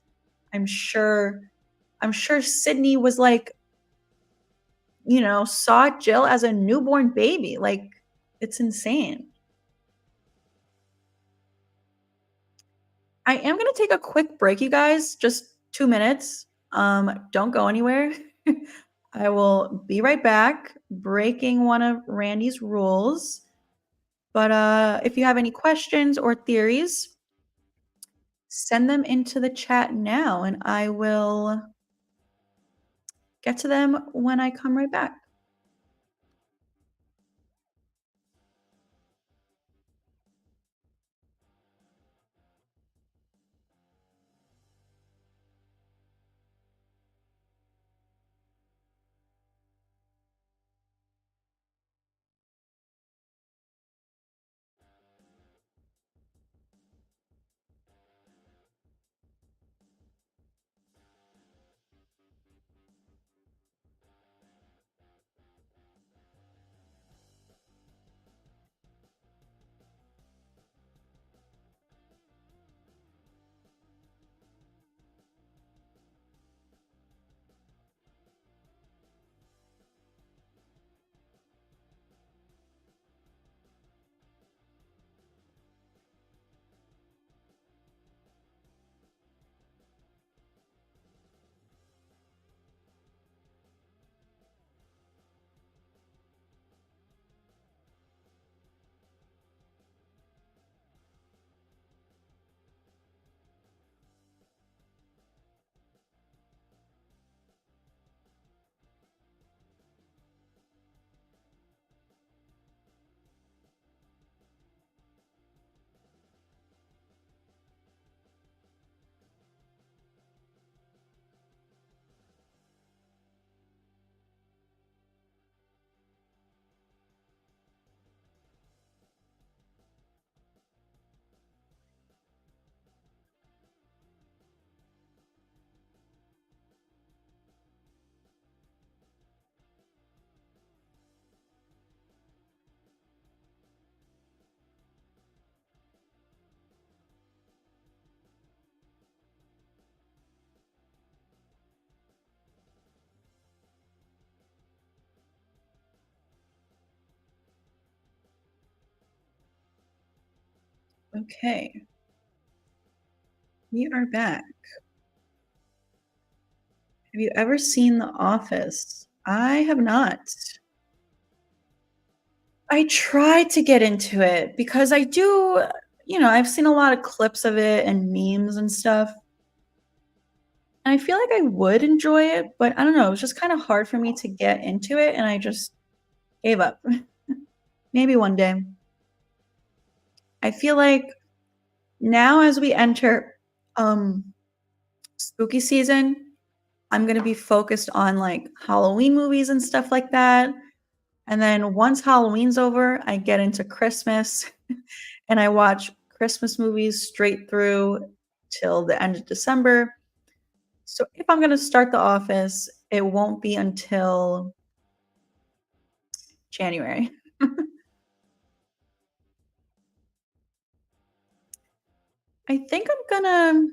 I'm sure I'm sure Sydney was like, saw Jill as a newborn baby. Like, it's insane. I am gonna take a quick break, you guys, just 2 minutes. Don't go anywhere. I will be right back, breaking one of Randy's rules. But if you have any questions or theories, send them into the chat now and I will get to them when I come right back. Okay, we are back. Have you ever seen The Office? I have not. I tried to get into it because I've seen a lot of clips of it and memes and stuff. And I feel like I would enjoy it, but I don't know, it was just kind of hard for me to get into it and I just gave up. Maybe one day. I feel like now as we enter spooky season, I'm going to be focused on like Halloween movies and stuff like that. And then once Halloween's over, I get into Christmas and I watch Christmas movies straight through till the end of December. So if I'm going to start The Office, it won't be until January. I think I'm going to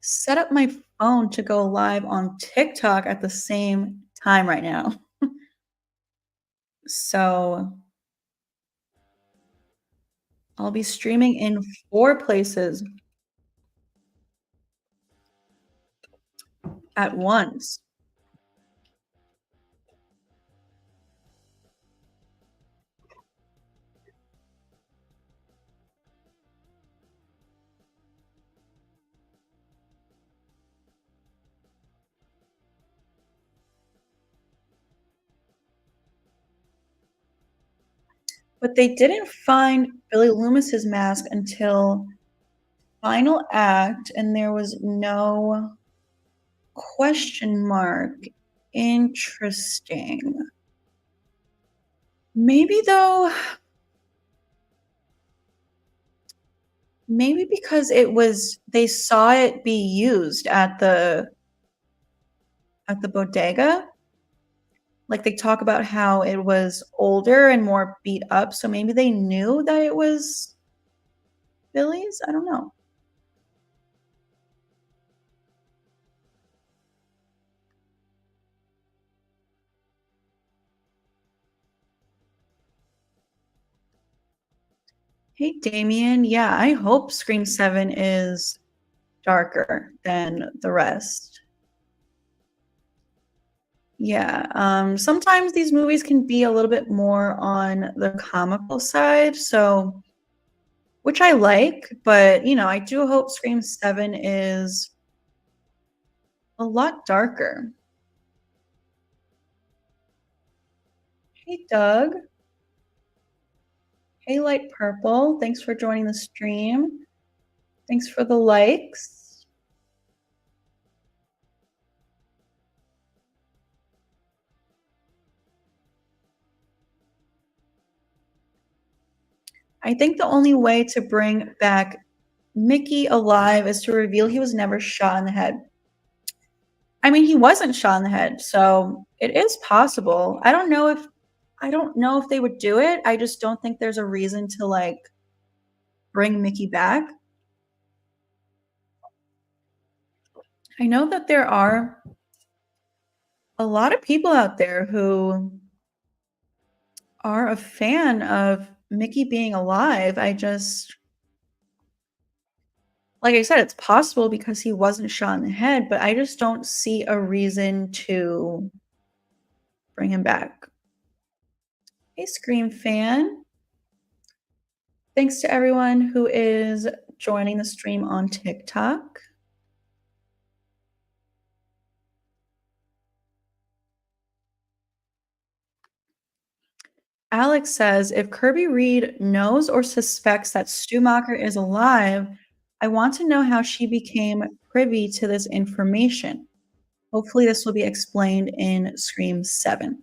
set up my phone to go live on TikTok at the same time right now. So I'll be streaming in 4 places. at once. But they didn't find Billy Loomis's mask until final act, and there was no question mark. Interesting. Maybe though, maybe because they saw it be used at the bodega. Like they talk about how it was older and more beat up, so maybe they knew that it was Billy's. I don't know. Hey, Damien. Yeah, I hope Scream 7 is darker than the rest. Yeah, sometimes these movies can be a little bit more on the comical side, so which I like, but I do hope Scream 7 is a lot darker. Hey, Doug. Hey, Light Purple. Thanks for joining the stream. Thanks for the likes. I think the only way to bring back Mickey alive is to reveal he was never shot in the head. I mean, he wasn't shot in the head, so it is possible. I don't know if they would do it. I just don't think there's a reason to like bring Mickey back. I know that there are a lot of people out there who are a fan of Mickey being alive. Like I said, it's possible because he wasn't shot in the head, but I just don't see a reason to bring him back. Hey, Scream fan. Thanks to everyone who is joining the stream on TikTok. Alex says, if Kirby Reed knows or suspects that Stu Macher is alive, I want to know how she became privy to this information. Hopefully this will be explained in Scream 7.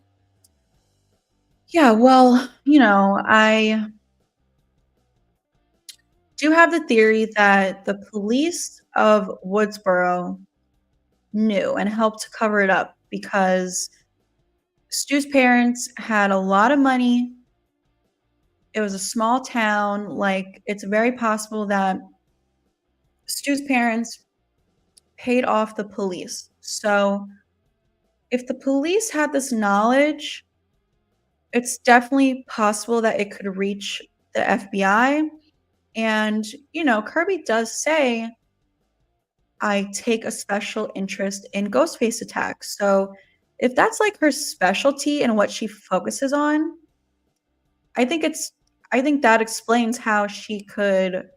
Yeah, well, I do have the theory that the police of Woodsboro knew and helped cover it up because Stu's parents had a lot of money. It was a small town. Like, it's very possible that Stu's parents paid off the police. So, if the police had this knowledge, it's definitely possible that it could reach the FBI. And, Kirby does say, I take a special interest in Ghostface attacks. So, if that's like her specialty and what she focuses on, I think that explains how she could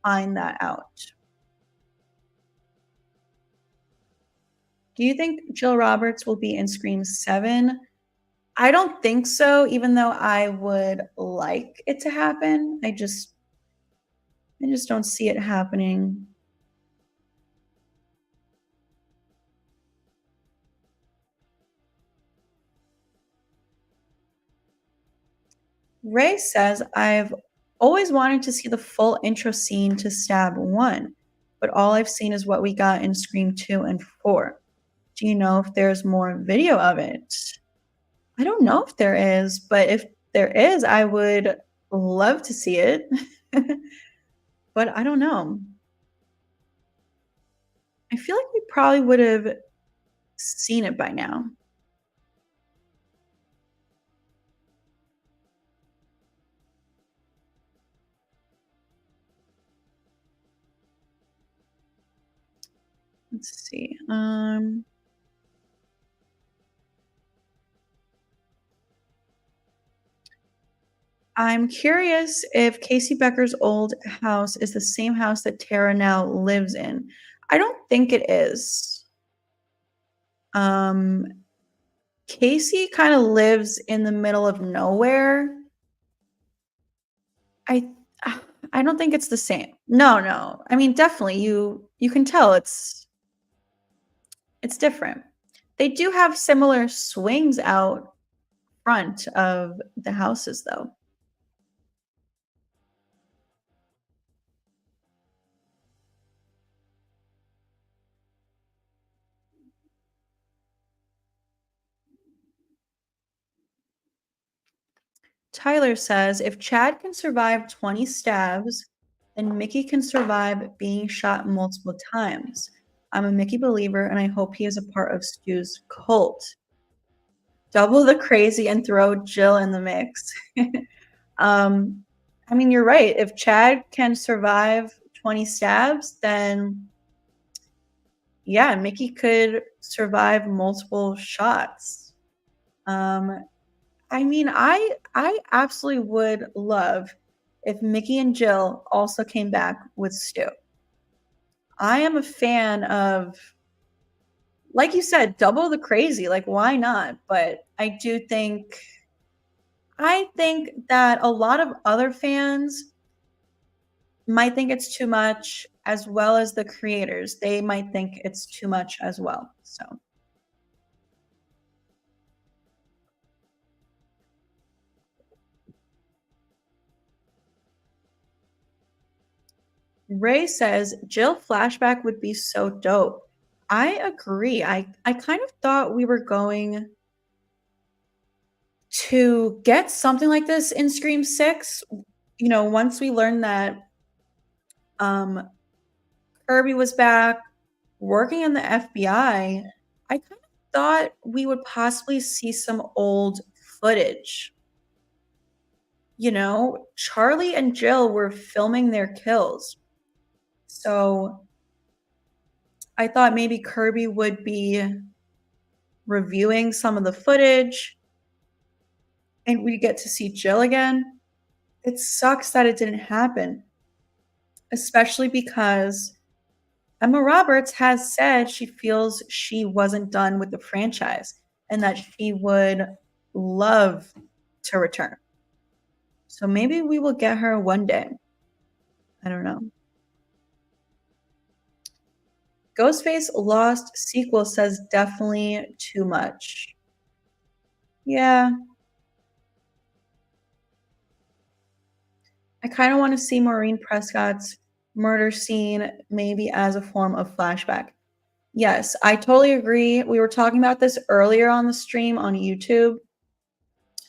find that out. Do you think Jill Roberts will be in Scream 7? I don't think so, even though I would like it to happen. I just don't see it happening. Ray says, I've always wanted to see the full intro scene to Stab 1, but all I've seen is what we got in Scream 2 and 4. Do you know if there's more video of it? I don't know if there is, but if there is, I would love to see it. But I don't know. I feel like we probably would have seen it by now. Let's see. I'm curious if Casey Becker's old house is the same house that Tara now lives in. I don't think it is. Um, Casey kind of lives in the middle of nowhere. I I don't think it's the same. No, no. I mean, definitely you can tell it's different. They do have similar swings out front of the houses though. Tyler says if Chad can survive 20 stabs, then Mickey can survive being shot multiple times. I'm a Mickey believer and I hope he is a part of Stu's cult. Double the crazy and throw Jill in the mix. um, I mean, you're right. If Chad can survive 20 stabs, then yeah, Mickey could survive multiple shots. Um, I mean, I absolutely would love if Mickey and Jill also came back with Stu. I am a fan of, like you said, double the crazy. Like, why not? But I think that a lot of other fans might think it's too much, as well as the creators. They might think it's too much as well. So Ray says Jill flashback would be so dope. I agree. I kind of thought we were going to get something like this in Scream 6. You know, once we learned that um Kirby was back working in the FBI, I kind of thought we would possibly see some old footage. You know, Charlie and Jill were filming their kills. So I thought maybe Kirby would be reviewing some of the footage and we get to see Jill again. It sucks that it didn't happen, especially because Emma Roberts has said she feels she wasn't done with the franchise and that she would love to return. So maybe we will get her one day. I don't know. Ghostface Lost sequel says definitely too much. Yeah, I kind of want to see Maureen Prescott's murder scene maybe as a form of flashback. Yes, I totally agree. We were talking about this earlier on the stream on YouTube.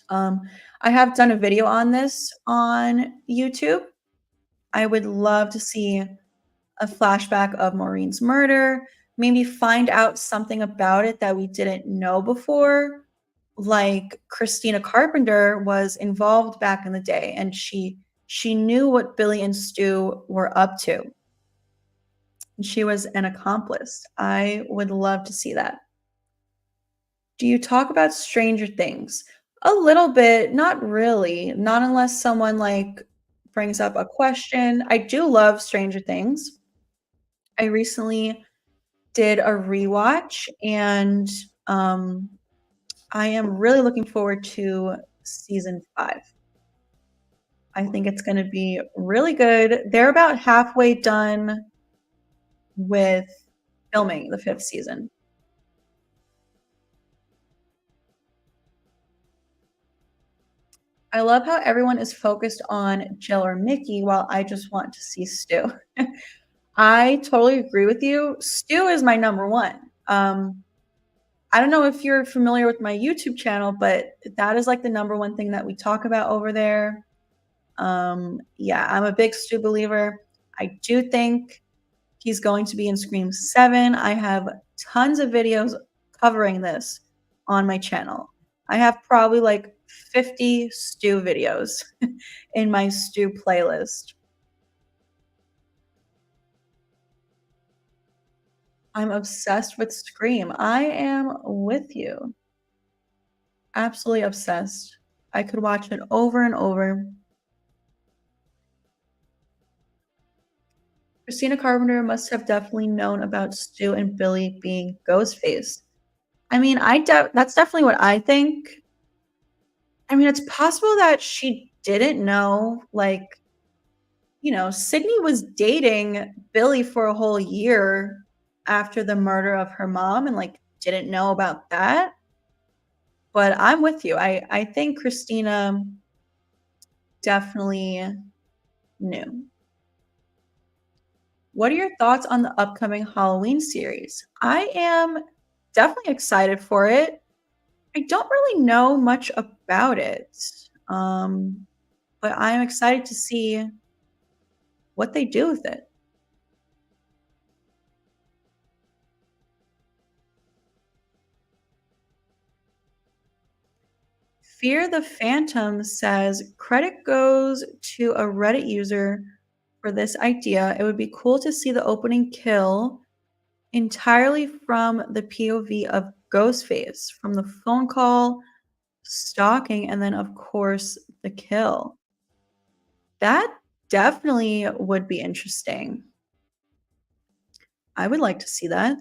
Um, I have done a video on this on YouTube. I would love to see a flashback of Maureen's murder, maybe find out something about it that we didn't know before. Like Christina Carpenter was involved back in the day and she knew what Billy and Stu were up to. She was an accomplice. I would love to see that. Do you talk about Stranger Things? A little bit, not really. Not unless someone like brings up a question. I do love Stranger Things. I recently did a rewatch and um I am really looking forward to season 5. I think it's going to be really good. They're about halfway done with filming the 5th season. I love how everyone is focused on Jill or Mickey while I just want to see Stu. I totally agree with you. Stu is my number one. I don't know if you're familiar with my YouTube channel, but that is like the number one thing that we talk about over there. Yeah, I'm a big Stu believer. I do think he's going to be in Scream 7. I have tons of videos covering this on my channel. I have probably like 50 Stu videos in my Stu playlist. I'm obsessed with Scream. I am with you. Absolutely obsessed. I could watch it over and over. Christina Carpenter must have definitely known about Stu and Billy being Ghostface. I mean, that's definitely what I think. I mean, it's possible that she didn't know, like, Sydney was dating Billy for a whole year after the murder of her mom and, like, didn't know about that. But I'm with you. I think Christina definitely knew. What are your thoughts on the upcoming Halloween series? I am definitely excited for it. I don't really know much about it, but I'm excited to see what they do with it. Fear the Phantom says credit goes to a Reddit user for this idea. It would be cool to see the opening kill entirely from the POV of Ghostface, from the phone call, stalking, and then, of course, the kill. That definitely would be interesting. I would like to see that.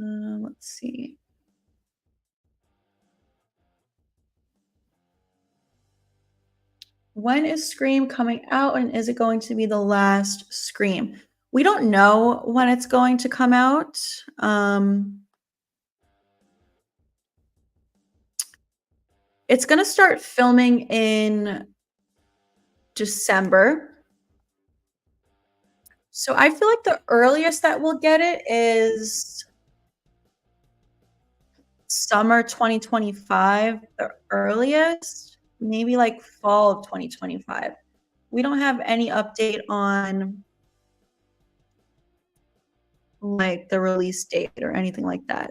Let's see. When is Scream coming out, and is it going to be the last Scream? We don't know when it's going to come out. It's going to start filming in December. So I feel like the earliest that we'll get it is summer 2025, the earliest, maybe like fall of 2025. We don't have any update on like the release date or anything like that.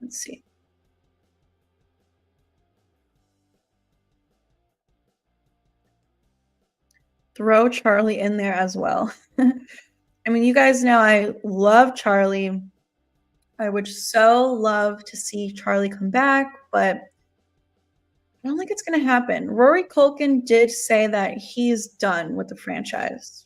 Let's see. Throw Charlie in there as well. I mean, you guys know I love Charlie. I would so love to see Charlie come back, but I don't think it's going to happen. Rory Culkin did say that he's done with the franchise.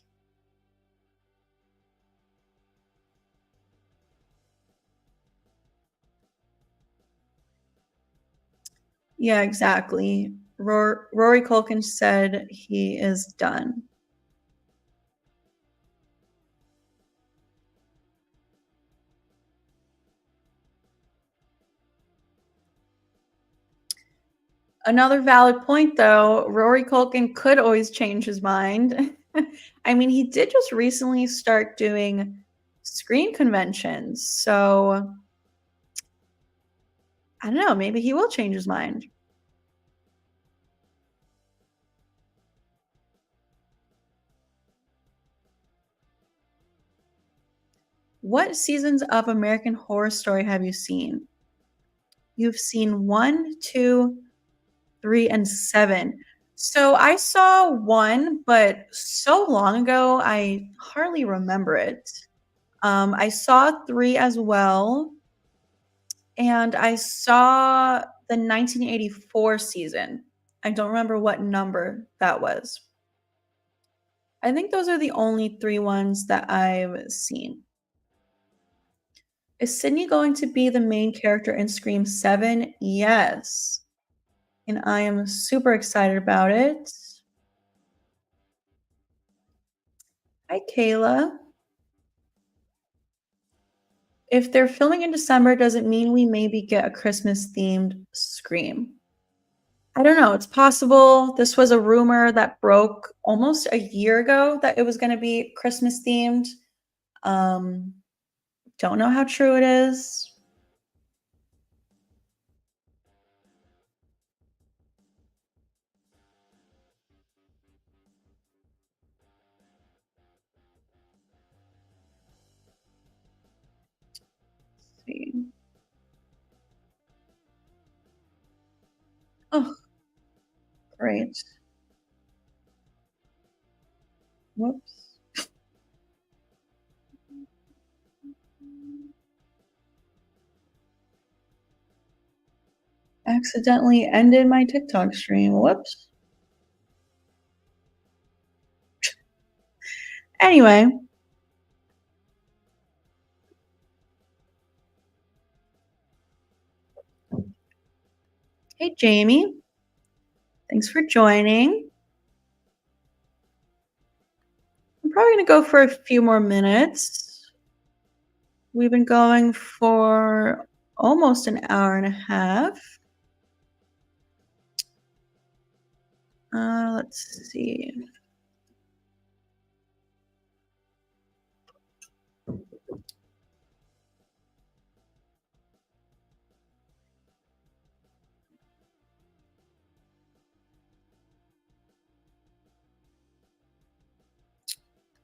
Yeah, exactly. Rory Culkin said he is done. Another valid point, though, Rory Culkin could always change his mind. I mean, he did just recently start doing screen conventions, so I don't know, maybe he will change his mind. What seasons of American Horror Story have you seen? You've seen 1, 2, 3, and 7. So I saw 1, but so long ago, I hardly remember it. I saw 3 as well, and I saw the 1984 season. I don't remember what number that was. I think those are the only 3 ones that I've seen. Is Sydney going to be the main character in Scream 7? Yes. And I am super excited about it. Hi, Kayla. If they're filming in December, does it mean we maybe get a Christmas-themed Scream? I don't know. It's possible. This was a rumor that broke almost a year ago that it was going to be Christmas-themed. Don't know how true it is. right. Whoops. Accidentally ended my TikTok stream. Whoops. Anyway. Hey, Jamie. Thanks for joining. I'm probably going to go for a few more minutes. We've been going for almost an hour and a half. Let's see.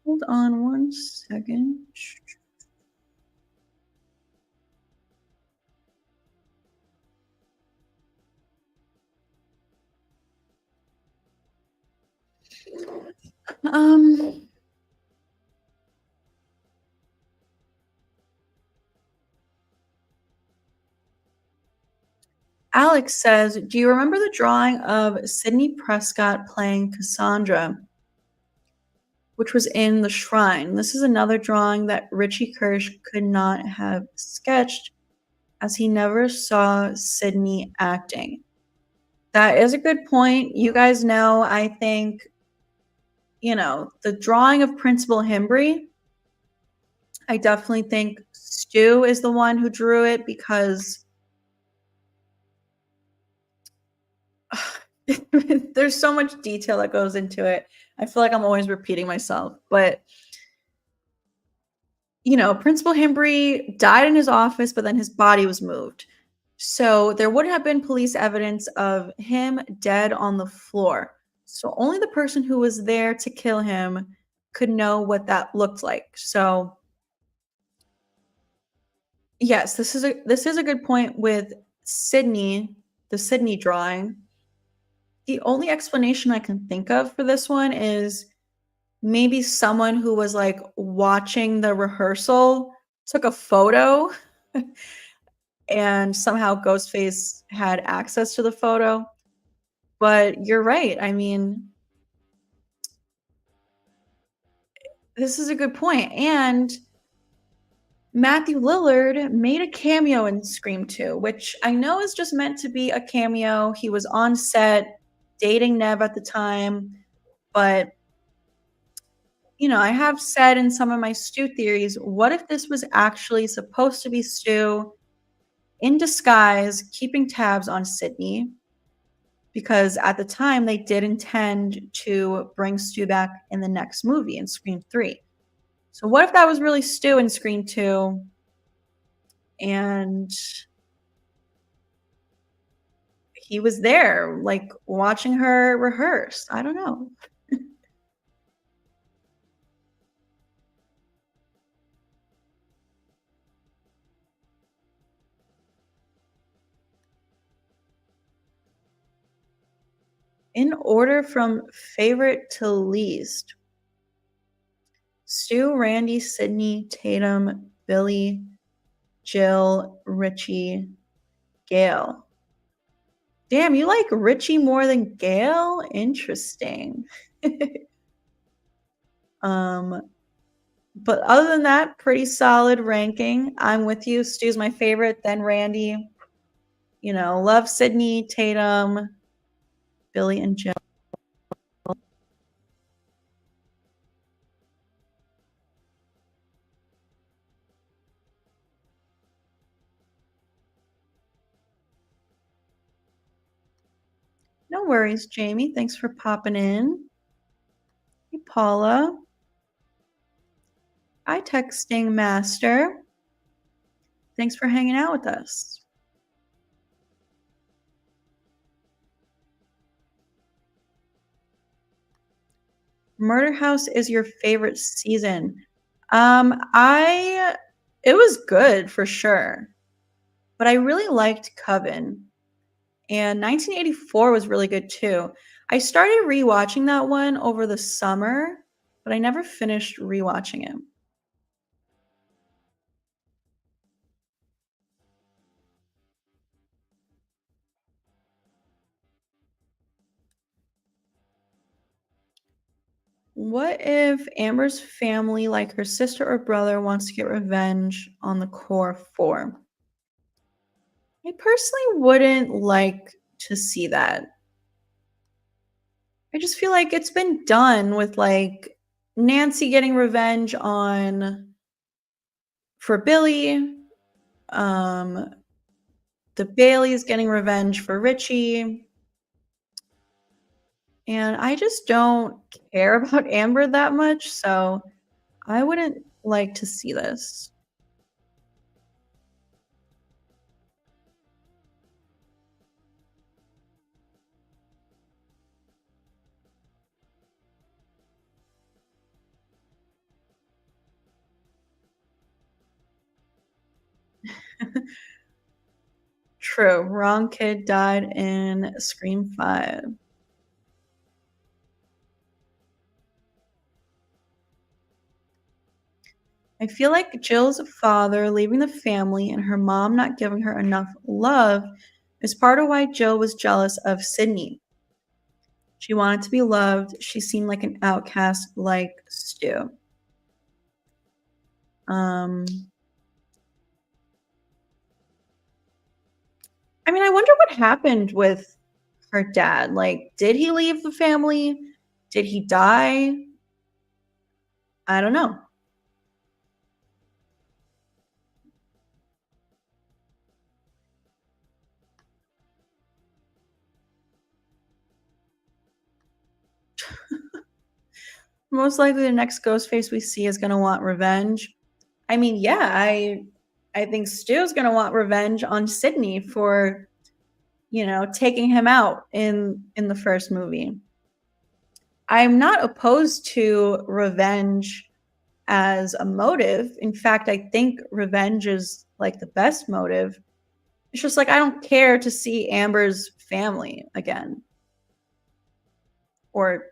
Hold on one second. Alex says, do you remember the drawing of Sidney Prescott playing Cassandra, which was in the shrine? This is another drawing that Richie Kirsch could not have sketched as he never saw Sidney acting. That is a good point. You guys know, I think, the drawing of Principal Himbry, I definitely think Stu is the one who drew it because there's so much detail that goes into it. I feel like I'm always repeating myself, but Principal Himbry died in his office, but then his body was moved. So there wouldn't have been police evidence of him dead on the floor. So only the person who was there to kill him could know what that looked like. So yes, this is a good point with Sidney, the Sidney drawing. The only explanation I can think of for this one is maybe someone who was like watching the rehearsal took a photo and somehow Ghostface had access to the photo. But you're right. I mean, this is a good point. And Matthew Lillard made a cameo in Scream 2, which I know is just meant to be a cameo. He was on set dating Nev at the time, but I have said in some of my Stu theories, what if this was actually supposed to be Stu in disguise, keeping tabs on Sidney? Because at the time, they did intend to bring Stu back in the next movie, in Scream 3. So what if that was really Stu in Scream 2? And he was there, like, watching her rehearse. I don't know. In order from favorite to least: Stu, Randy, Sidney, Tatum, Billy, Jill, Richie, Gail. Damn, you like Richie more than Gail? Interesting. But other than that, pretty solid ranking. I'm with you. Stu's my favorite, then Randy. Love Sidney, Tatum, Billy, and Jill. No worries, Jamie. Thanks for popping in. Hey, Paula. Hi, Texting Master. Thanks for hanging out with us. Murder House is your favorite season. It was good for sure, but I really liked Coven, and 1984 was really good too. I started rewatching that one over the summer, but I never finished rewatching it. What if Amber's family, like her sister or brother, wants to get revenge on the core four? I personally wouldn't like to see that. I just feel like it's been done with like Nancy getting revenge on for Billy, um, the Baileys getting revenge for Richie, and I just don't care about Amber that much, so I wouldn't like to see this. True, wrong kid died in Scream 5. I feel like Jill's father leaving the family and her mom not giving her enough love is part of why Jill was jealous of Sydney. She wanted to be loved. She seemed like an outcast like Stu. Um, I mean, I wonder what happened with her dad. Like, did he leave the family? Did he die? I don't know. Most likely the next Ghostface we see is gonna want revenge. I mean, yeah, I think Stu's gonna want revenge on Sydney for, taking him out in the first movie. I'm not opposed to revenge as a motive. In fact, I think revenge is like the best motive. It's just like I don't care to see Amber's family again or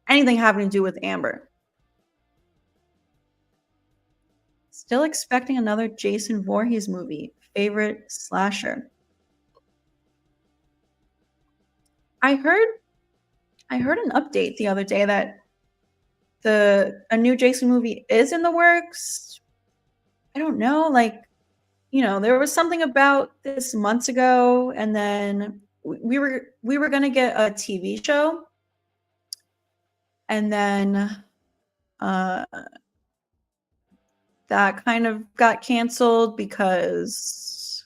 anything having to do with Amber. Still expecting another Jason Voorhees movie. Favorite slasher. I heard I heard an update the other day that a new Jason movie is in the works. I don't know, like, there was something about this months ago, and then we were gonna get a TV show, and then uh, that kind of got canceled because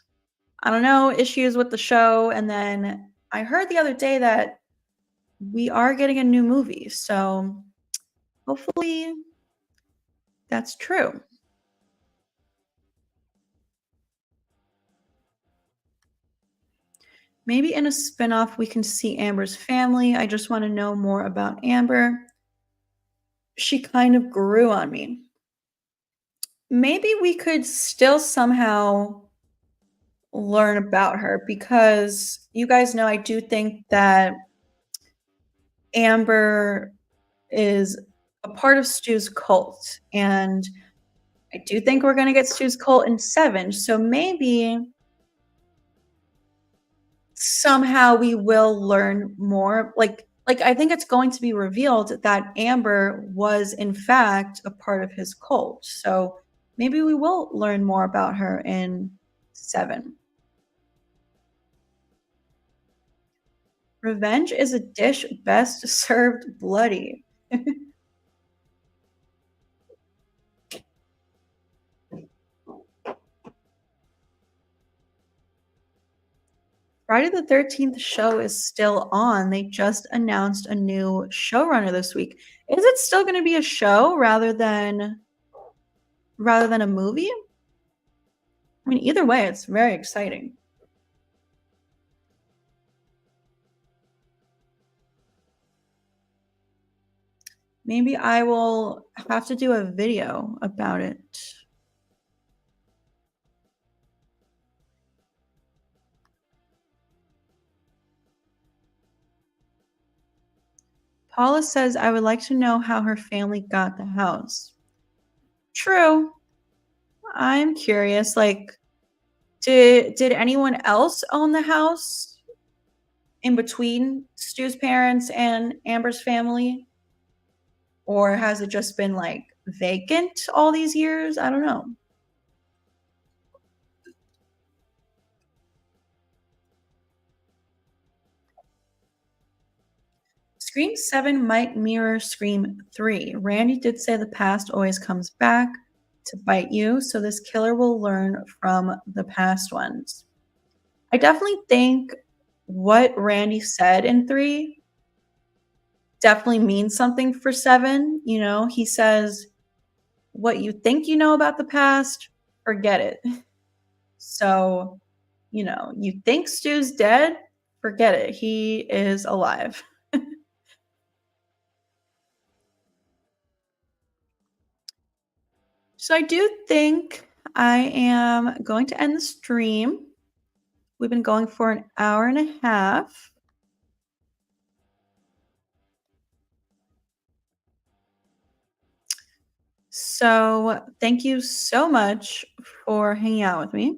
I don't know, issues with the show. And then I heard the other day that we are getting a new movie, so hopefully that's true. Maybe in a spinoff we can see Amber's family. I just want to know more about Amber. She kind of grew on me. Maybe we could still somehow learn about her because you guys know I do think that Amber is a part of Stu's cult, and I do think we're gonna get Stu's cult in 7, so maybe somehow we will learn more, like, I think it's going to be revealed that Amber was, in fact, a part of his cult, so maybe we will learn more about her in 7. Revenge is a dish best served bloody. Friday the 13th show is still on. They just announced a new showrunner this week. Is it still going to be a show rather than a movie? I mean, either way, it's very exciting. Maybe I will have to do a video about it. Paula says, I would like to know how her family got the house. True. I'm curious, like, did anyone else own the house in between Stu's parents and Amber's family? Or has it just been, like, vacant all these years? I don't know. Scream 7 might mirror Scream 3. Randy did say the past always comes back to bite you, so this killer will learn from the past ones. I definitely think what Randy said in 3 definitely means something for 7. You know, he says, what you think you know about the past, forget it. So, you know, you think Stu's dead, forget it. He is alive. So I do think I am going to end the stream. We've been going for an hour and a half. So thank you so much for hanging out with me.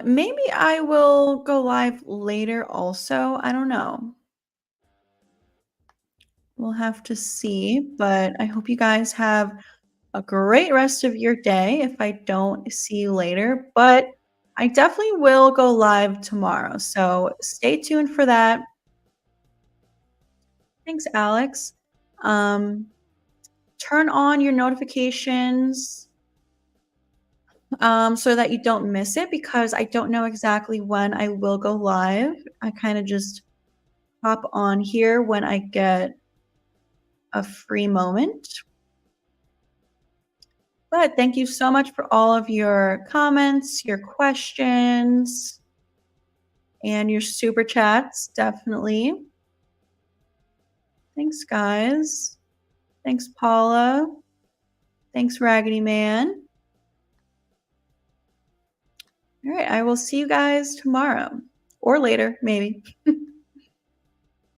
Maybe I will go live later also. I don't know. We'll have to see, but I hope you guys have a great rest of your day if I don't see you later, but I definitely will go live tomorrow. So stay tuned for that. Thanks, Alex. Um, turn on your notifications so that you don't miss it because I don't know exactly when I will go live. I kind of just hop on here when I get a free moment. But thank you so much for all of your comments, your questions, and your super chats. Definitely. Thanks, guys. Thanks, Paula. Thanks, Raggedy Man. All right, I will see you guys tomorrow or later, maybe.